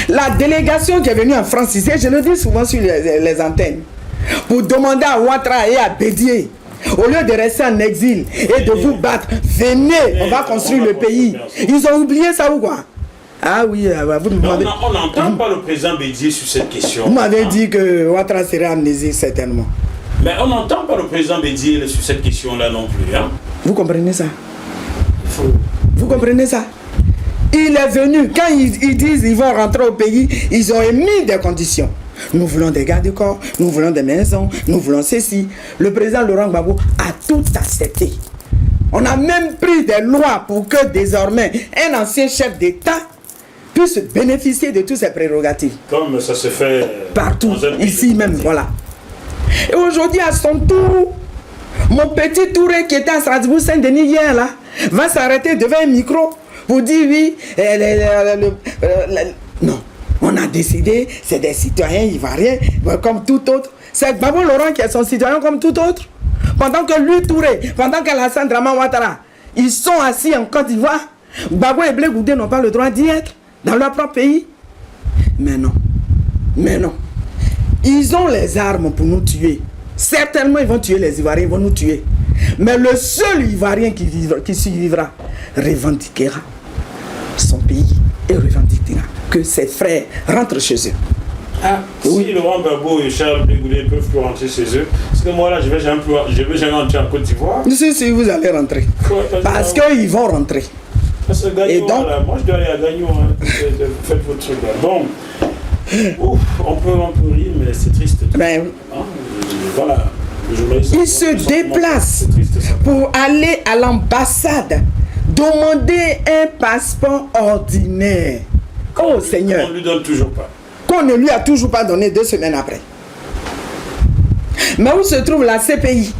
La délégation qui est venue en France ici, je le dis souvent sur les antennes, pour demander à Ouattara et à Bédié, au lieu de rester en exil et de vous battre, venez, on va construire le pays. Ils ont oublié ça ou quoi? Ah oui, vous me demandez. On n'entend pas le président Bédié sur cette question. Vous m'avez dit que Ouattara serait amnésique certainement. Mais on n'entend pas le président Bédié sur cette question-là non plus. Hein? Vous comprenez ça? Vous comprenez ça? Il est venu, quand ils disent qu'ils vont rentrer au pays, ils ont émis des conditions. Nous voulons des gardes du corps, nous voulons des maisons, nous voulons ceci. Le président Laurent Gbagbo a tout accepté. On a même pris des lois pour que désormais un ancien chef d'État puisse bénéficier de toutes ses prérogatives. Comme ça se fait partout, ici même, voilà. Et aujourd'hui, à son tour, mon petit Touré qui était à Strasbourg-Saint-Denis hier, là, va s'arrêter devant un micro pour dire oui, non. On a décidé, c'est des citoyens ivoiriens, comme tout autre. C'est Gbagbo Laurent qui est son citoyen comme tout autre. Pendant que lui, Touré, pendant qu'Alassane Draman Ouattara, ils sont assis en Côte d'Ivoire, Gbagbo et Blé Goudé n'ont pas le droit d'y être dans leur propre pays. Mais non. Mais non. Ils ont les armes pour nous tuer. Certainement, ils vont tuer les Ivoiriens, ils vont nous tuer. Mais le seul Ivoirien qui survivra revendiquera son pays et revendiquera que ses frères rentrent chez eux. Ah, oui. Si Laurent Gbagbo et Charles Blé Goudé peuvent plus rentrer chez eux, parce que moi là, je vais jamais rentrer en Côte d'Ivoire. Si vous allez rentrer. Parce qu'ils vont rentrer. Parce que Gagnon, et donc, là, moi je dois aller à Gagnon, hein. Faites votre truc là. Bon, ouf, on peut rire, mais c'est triste. Ben, hein? Voilà. Il se déplace pour aller à l'ambassade, demander un passeport ordinaire. Oh Seigneur. On ne lui donne toujours pas. Qu'on ne lui a toujours pas donné 2 semaines après. Mais où se trouve la CPI?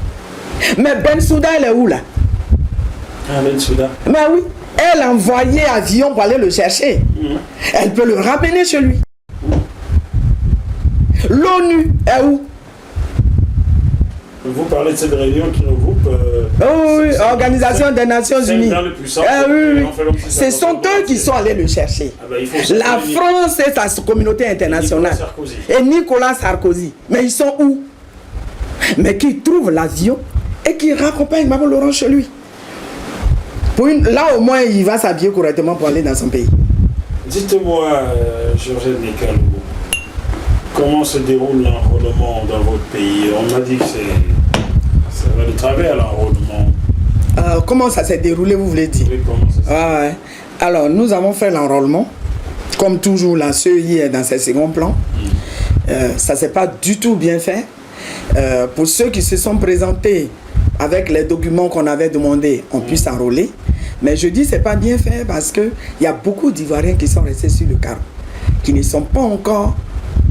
Mais Bensouda, elle est où là? Ah, Bensouda. Mais oui, elle a envoyé avion pour aller le chercher. Elle peut le ramener chez lui. L'ONU est où? Vous parlez de cette réunion qui regroupe... oui, Organisation des Nations Unies. Ce sont eux qui sont allés le chercher. Ah ben, la France et sa communauté internationale. Et Nicolas Sarkozy. Mais ils sont où? Mais qui trouvent l'avion et qui raccompagnent Gbagbo Laurent chez lui. Là au moins il va s'habiller correctement pour aller dans son pays. Dites-moi, Georgette Nekalo, comment se déroule l'enrôlement dans votre pays? On m'a dit que ça va de travers l'enrôlement. Comment ça s'est déroulé, vous voulez dire? Oui, comment ça ouais. Alors, nous avons fait l'enrôlement. Comme toujours, la CEI est dans ses seconds plans. Ça ne s'est pas du tout bien fait. Pour ceux qui se sont présentés avec les documents qu'on avait demandé, on puisse enrôler. Mais je dis que ce n'est pas bien fait parce qu'il y a beaucoup d'Ivoiriens qui sont restés sur le carreau, qui ne sont pas encore,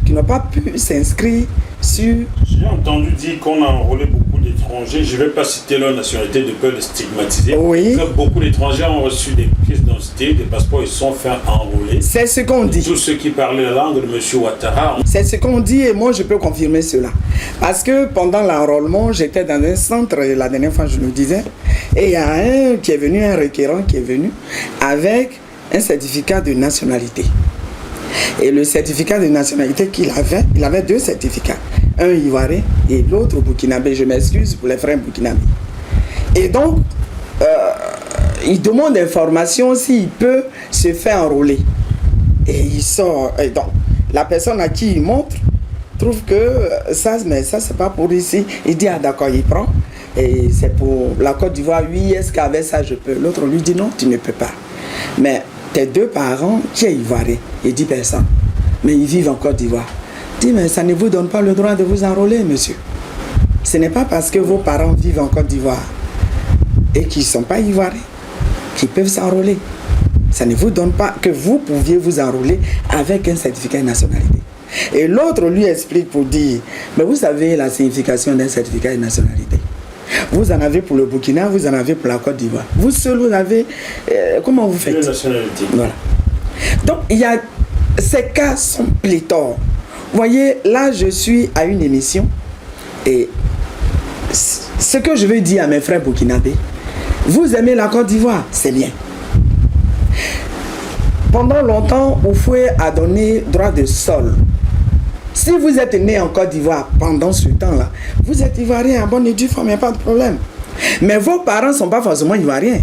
qui n'ont pas pu s'inscrire sur... J'ai entendu dire qu'on a enrôlé beaucoup d'étrangers, je ne vais pas citer leur nationalité de peur de stigmatiser. Oui. Beaucoup d'étrangers ont reçu des pièces d'identité, des passeports, ils sont fait enrôler. C'est ce qu'on dit. Tous ceux qui parlaient la langue de M. Ouattara. C'est ce qu'on dit et moi je peux confirmer cela. Parce que pendant l'enrôlement, j'étais dans un centre, la dernière fois je le disais, et il y a un requérant qui est venu avec un certificat de nationalité. Et le certificat de nationalité qu'il avait, il avait 2 certificats. Un ivoirien et l'autre burkinabé. Je m'excuse pour les frères burkinabés. Et donc, il demande information s'il peut se faire enrôler. Et il sort. Et donc, la personne à qui il montre trouve que ça c'est pas pour ici. Il dit, ah d'accord, il prend. Et c'est pour la Côte d'Ivoire. Oui, est-ce qu'avec ça je peux? L'autre lui dit, non, tu ne peux pas. Mais tes 2 parents, qui est ivoirien? Il dit, personne. Mais ils vivent en Côte d'Ivoire. Il dit, mais ça ne vous donne pas le droit de vous enrôler, monsieur. Ce n'est pas parce que vos parents vivent en Côte d'Ivoire et qu'ils ne sont pas ivoiriens qu'ils peuvent s'enrôler. Ça ne vous donne pas que vous pouviez vous enrôler avec un certificat de nationalité. Et l'autre lui explique pour dire, mais vous savez la signification d'un certificat de nationalité. Vous en avez pour le Burkina, vous en avez pour la Côte d'Ivoire. Vous seul, vous avez... comment vous faites? De nationalité. Voilà. Donc, ces cas sont pléthores. Vous voyez, là, je suis à une émission et ce que je veux dire à mes frères burkinabés, vous aimez la Côte d'Ivoire, c'est bien. Pendant longtemps, Oufoué a donné droit de sol. Si vous êtes né en Côte d'Ivoire pendant ce temps-là, vous êtes ivoirien à bonne et due forme, il n'y a pas de problème. Mais vos parents ne sont pas forcément ivoiriens.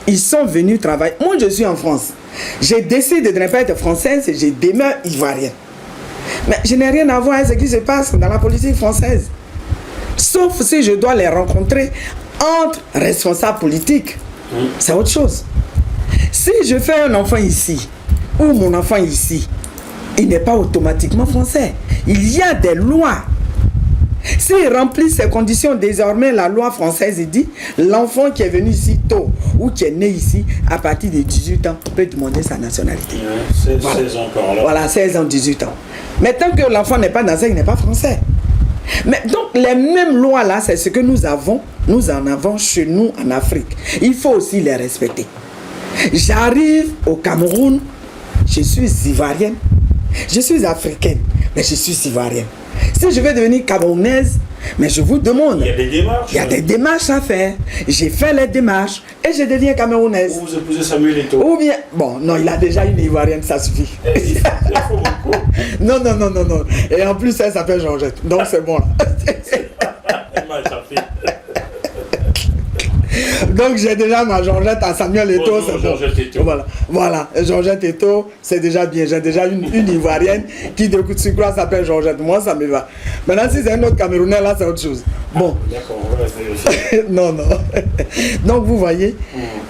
Ils sont venus travailler. Moi, je suis en France. J'ai décidé de ne pas être française et j'ai demeuré ivoirienne. Mais je n'ai rien à voir avec ce qui se passe dans la politique française. Sauf si je dois les rencontrer entre responsables politiques. C'est autre chose. Si je fais un enfant ici, ou mon enfant ici, il n'est pas automatiquement français. Il y a des lois. S'il remplit ces conditions, désormais, la loi française dit l'enfant qui est venu ici tôt ou qui est né ici, à partir de 18 ans, peut demander sa nationalité. 16 ans par là. Voilà, 16 ans, 18 ans. Mais tant que l'enfant n'est pas national, il n'est pas français. Mais donc, les mêmes lois-là, c'est ce que nous en avons chez nous en Afrique. Il faut aussi les respecter. J'arrive au Cameroun, je suis ivoirienne, je suis africaine, mais je suis ivoirienne. Si je veux devenir camerounaise, mais je vous demande. Il y a des démarches. Il y a des démarches à faire. J'ai fait les démarches et je deviens camerounaise. Ou vous épousez Samuel Eto'o. Ou bien, bon, non, il a déjà une ivoirienne, ça suffit. Il faut beaucoup. Non. Et en plus, elle s'appelle Georgette. Donc c'est bon là. Donc j'ai déjà ma Georgette à Samuel Eto'o, c'est bon. Georgette Eto'o. Voilà, Georgette Eto'o, c'est déjà bien. J'ai déjà une ivoirienne qui de coup de sucre s'appelle Georgette. Moi, ça me va. Maintenant, si c'est un autre Camerounais, là, c'est autre chose. Bon. D'accord, on va vérifier. Non. Donc vous voyez,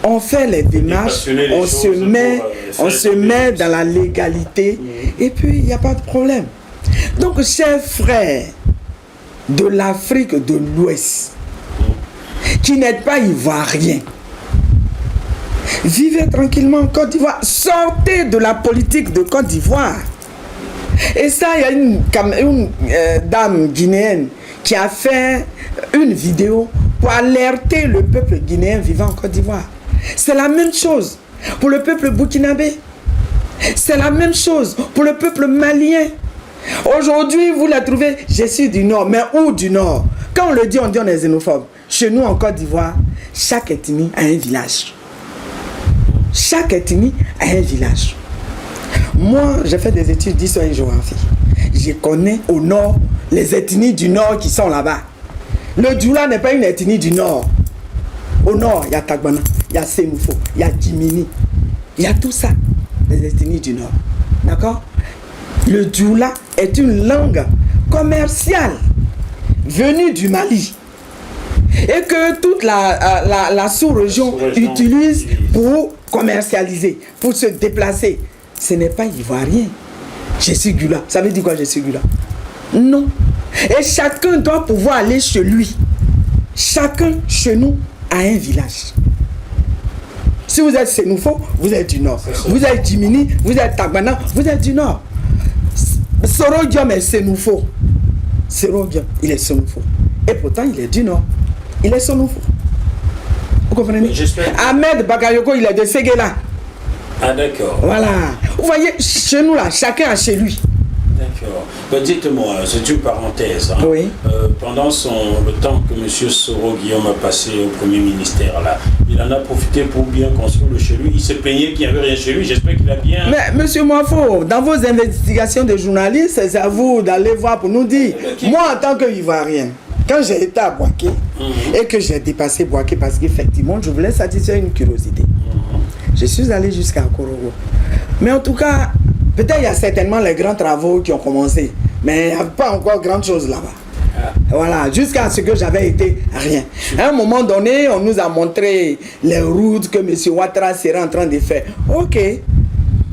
on fait les démarches, on se met dans la légalité et puis il n'y a pas de problème. Donc, chers frères de l'Afrique de l'Ouest, qui n'êtes pas ivoiriens, vivez tranquillement en Côte d'Ivoire, sortez de la politique de Côte d'Ivoire. Et ça, il y a une dame guinéenne qui a fait une vidéo pour alerter le peuple guinéen vivant en Côte d'Ivoire. C'est la même chose pour le peuple burkinabé. C'est la même chose pour le peuple malien. Aujourd'hui, vous la trouvez, je suis du Nord, mais où du Nord? Quand on le dit, on est xénophobe. Chez nous, en Côte d'Ivoire, chaque ethnie a un village. Chaque ethnie a un village. Moi, j'ai fait des études d'histoire et géographie. Je connais au Nord les ethnies du Nord qui sont là-bas. Le Djoula n'est pas une ethnie du Nord. Au Nord, il y a Tagbana, il y a Sénoufo, il y a Djimini. Il y a tout ça, les ethnies du Nord. D'accord? Le Djoula est une langue commerciale venue du Mali et que toute la sous-région utilise pour commercialiser, pour se déplacer. Ce n'est pas ivoirien. Je suis Gula. Ça veut dire quoi, je suis Gula? Non. Et chacun doit pouvoir aller chez lui. Chacun chez nous a un village. Si vous êtes Sénoufo, vous êtes du Nord. Vous êtes Djimini, vous êtes Tagbana, vous êtes du Nord. Soro Diom est Sénoufo. Soro Diom, il est Sénoufo. Et pourtant, il est du Nord. Il est son nouveau. Vous comprenez? Ahmed Bakayoko, il est de Séguéla. Ah d'accord. Voilà. Vous voyez, chez nous là, chacun a chez lui. D'accord. Ben, dites-moi, c'est une parenthèse. Hein. Oui. Pendant le temps que M. Soro Guillaume a passé au premier ministère, là, il en a profité pour bien construire le chez lui. Il se plaignait qu'il n'y avait rien chez lui. J'espère qu'il a bien... Mais M. Moafo, dans vos investigations de journalistes, c'est à vous d'aller voir pour nous dire. Moi, en tant qu'Ivoirien, quand j'ai été à Boaké et que j'ai dépassé Boaké parce qu'effectivement, je voulais satisfaire une curiosité, je suis allé jusqu'à Korogo. Mais en tout cas, peut-être il y a certainement les grands travaux qui ont commencé, mais il n'y a pas encore grand chose là-bas. Voilà, jusqu'à ce que j'avais été rien. À un moment donné, on nous a montré les routes que M. Ouattara serait en train de faire. Ok,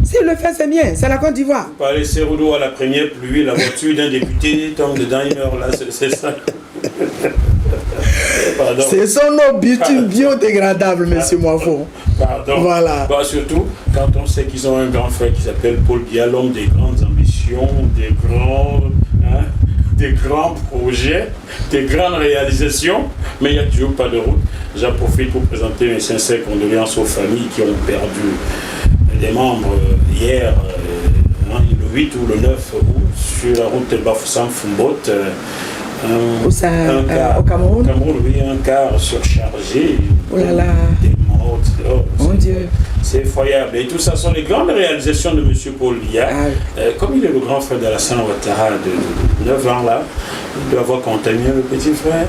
s'il le fait, c'est bien, c'est la Côte d'Ivoire. Pas laisser Rouleau à la première pluie, la voiture d'un député tombe dedans, il meurt là, c'est ça. Ce sont nos bitumes biodégradables, M. Moafo. Pardon. Voilà. Bah, surtout quand on sait qu'ils ont un grand frère qui s'appelle Paul Biya, l'homme des grandes ambitions, des grands projets, des grandes réalisations, mais il n'y a toujours pas de route. J'en profite pour présenter mes sincères condoléances aux familles qui ont perdu des membres hier, le 8 ou le 9 août, sur la route de Bafoussam-Fumbot. Au Cameroun? Au Cameroun, oui, un car surchargé. Oh là là. Des morts. Mon Dieu. C'est effroyable. Et tout ça sont les grandes réalisations de M. Paul Biya. Comme il est le grand frère d'Alassane Ouattara de 9 ans là, il doit avoir contaminé le petit frère.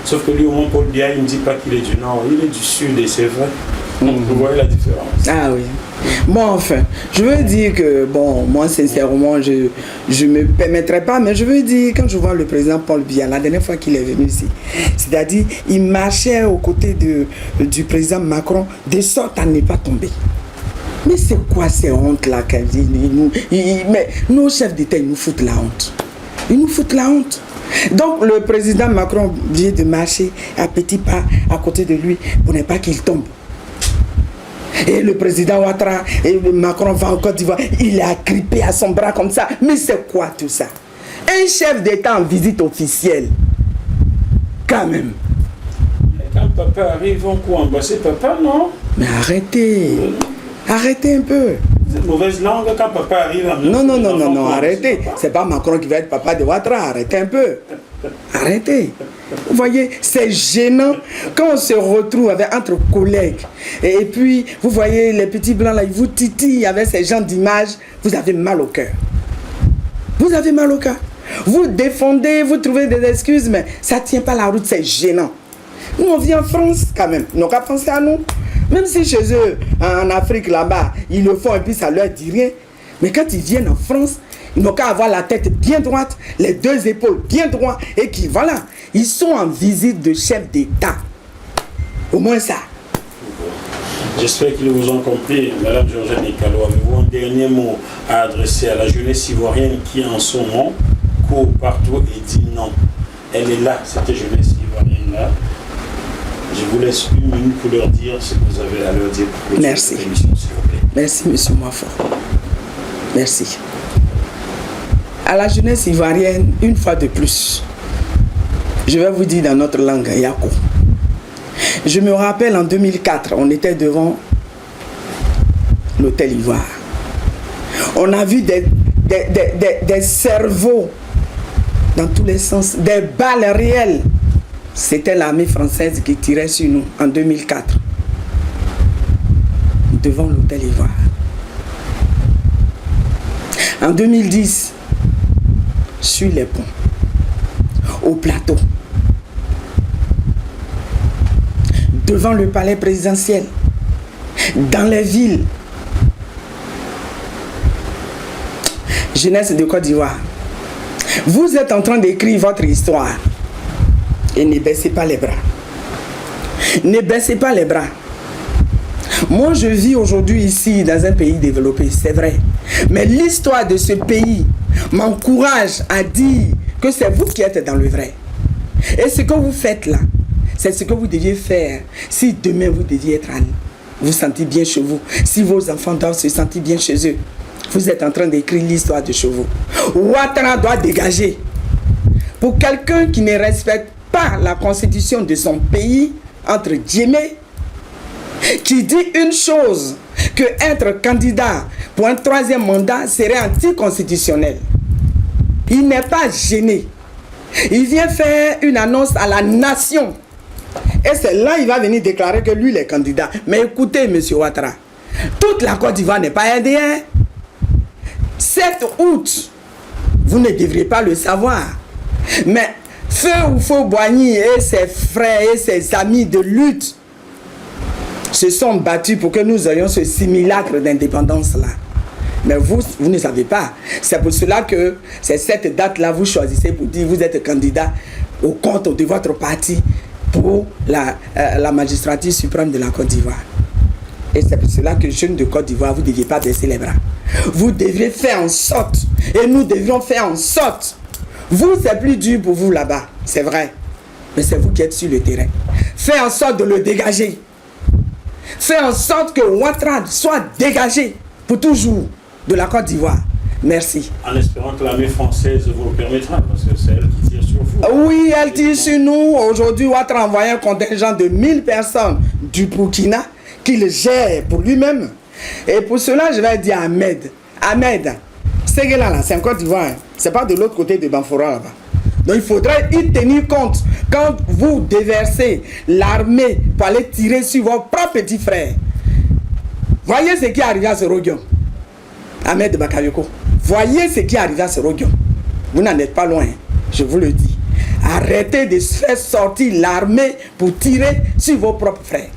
Sauf que lui, au moins, Paul Biya, il ne dit pas qu'il est du nord, il est du sud et c'est vrai. Vous voyez la différence. Ah oui. Bon, enfin, je veux dire que, bon, moi, sincèrement, je ne me permettrai pas, mais je veux dire, quand je vois le président Paul Biya, la dernière fois qu'il est venu ici, c'est-à-dire, il marchait aux côtés du président Macron, de sorte à ne pas tomber. Mais c'est quoi ces hontes-là qu'elle dit? Mais nos chefs d'État, ils nous foutent la honte. Ils nous foutent la honte. Donc, le président Macron vient de marcher à petits pas à côté de lui pour ne pas qu'il tombe. Et le président Ouattara et Macron va en Côte d'Ivoire, il est agrippé à son bras comme ça. Mais c'est quoi tout ça? Un chef d'État en visite officielle. Quand même. Quand papa arrive, on court embrasser papa, non? Mais arrêtez. Arrêtez un peu. C'est une mauvaise langue quand papa arrive. Non, arrêtez. C'est pas Macron qui va être papa de Ouattara. Arrêtez un peu. Arrêtez. Vous voyez, c'est gênant quand on se retrouve entre collègues. Et puis, vous voyez, les petits blancs là, ils vous titillent avec ces genres d'images. Vous avez mal au cœur. Vous avez mal au cœur. Vous défendez, vous trouvez des excuses, mais ça ne tient pas la route, c'est gênant. Nous, on vit en France quand même. Ils n'ont qu'à penser à nous. Même si chez eux, en Afrique là-bas, ils le font et puis ça leur dit rien. Mais quand ils viennent en France, ils n'ont qu'à avoir la tête bien droite, les deux épaules bien droites, et qui, voilà, ils sont en visite de chef d'État. Au moins ça. J'espère qu'ils vous ont compris. Madame Georgette Nicalo, avez-vous un dernier mot à adresser à la jeunesse ivoirienne qui, en son nom, court partout et dit non? Elle est là, cette jeunesse ivoirienne-là. Je vous laisse une minute pour leur dire ce que vous avez à leur dire pour merci. Cette émission, s'il vous plaît. Merci, M. Moafo. Merci. À la jeunesse ivoirienne, une fois de plus, je vais vous dire dans notre langue, Yako. Je me rappelle en 2004, on était devant l'hôtel Ivoire. On a vu des cerveaux dans tous les sens, des balles réelles. C'était l'armée française qui tirait sur nous en 2004, devant l'hôtel Ivoire. En 2010, sur les ponts, au plateau, devant le palais présidentiel, dans les villes. Jeunesse de Côte d'Ivoire, vous êtes en train d'écrire votre histoire et ne baissez pas les bras. Ne baissez pas les bras. Moi, je vis aujourd'hui ici dans un pays développé, c'est vrai. Mais l'histoire de ce pays m'encourage à dire que c'est vous qui êtes dans le vrai. Et ce que vous faites là, c'est ce que vous deviez faire si demain vous deviez être vous sentez bien chez vous. Si vos enfants doivent se sentir bien chez eux. Vous êtes en train d'écrire l'histoire de chez vous. Ouattara doit dégager. Pour quelqu'un qui ne respecte pas la constitution de son pays, entre guillemets, qui dit une chose, que être candidat pour un 3e mandat serait anticonstitutionnel. Il n'est pas gêné. Il vient faire une annonce à la nation. Et c'est là qu'il va venir déclarer que lui, il est candidat. Mais écoutez, M. Ouattara, toute la Côte d'Ivoire n'est pas indien. 7 août, vous ne devriez pas le savoir. Mais Feu Houphouët-Boigny et ses frères et ses amis de lutte se sont battus pour que nous ayons ce simulacre d'indépendance-là. Mais vous ne savez pas. C'est pour cela que c'est cette date-là, vous choisissez pour dire que vous êtes candidat au compte de votre parti pour la magistrature suprême de la Côte d'Ivoire. Et c'est pour cela que jeunes de Côte d'Ivoire, vous ne deviez pas baisser les bras. Vous devrez faire en sorte, et nous devrions faire en sorte. Vous, c'est plus dur pour vous là-bas, c'est vrai. Mais c'est vous qui êtes sur le terrain. Faites en sorte de le dégager. Faites en sorte que Ouattara soit dégagé pour toujours de la Côte d'Ivoire. Merci. En espérant que l'armée française vous le permettra, parce que c'est elle qui tire sur vous. Oui, elle tire sur nous. Aujourd'hui, Ouattara a envoyé un contingent de 1000 personnes du Burkina qu'il gère pour lui-même. Et pour cela, je vais dire à Ahmed, c'est là, c'est en Côte d'Ivoire. C'est pas de l'autre côté de Banfora là-bas. Donc il faudrait y tenir compte quand vous déversez l'armée pour aller tirer sur vos propres petits frères. Voyez ce qui est arrivé à ce Roguion. Ahmed Bakayoko. Voyez ce qui est arrivé à ce Roguion. Vous n'en êtes pas loin, je vous le dis. Arrêtez de faire sortir l'armée pour tirer sur vos propres frères.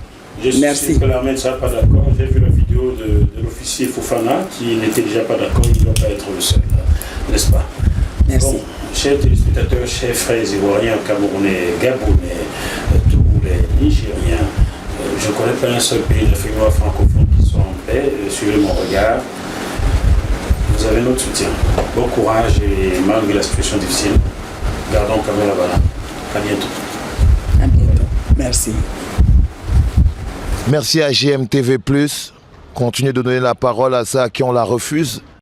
Je suis que l'armée ne sera pas d'accord. J'ai vu la vidéo de l'officier Fofana qui n'était déjà pas d'accord. Il ne doit pas être le seul, n'est-ce pas? Merci. Bon, chers téléspectateurs, chers frères ivoiriens, camerounais, gabonais, tous les Nigériens, je ne connais pas un seul pays d'Afrique noire francophone qui soit en paix. Suivez mon regard. Vous avez notre soutien. Bon courage et malgré la situation difficile, gardons quand même la balance. À bientôt. À bientôt. Merci. Merci à GMTV+. Continuez de donner la parole à ceux à qui on la refuse.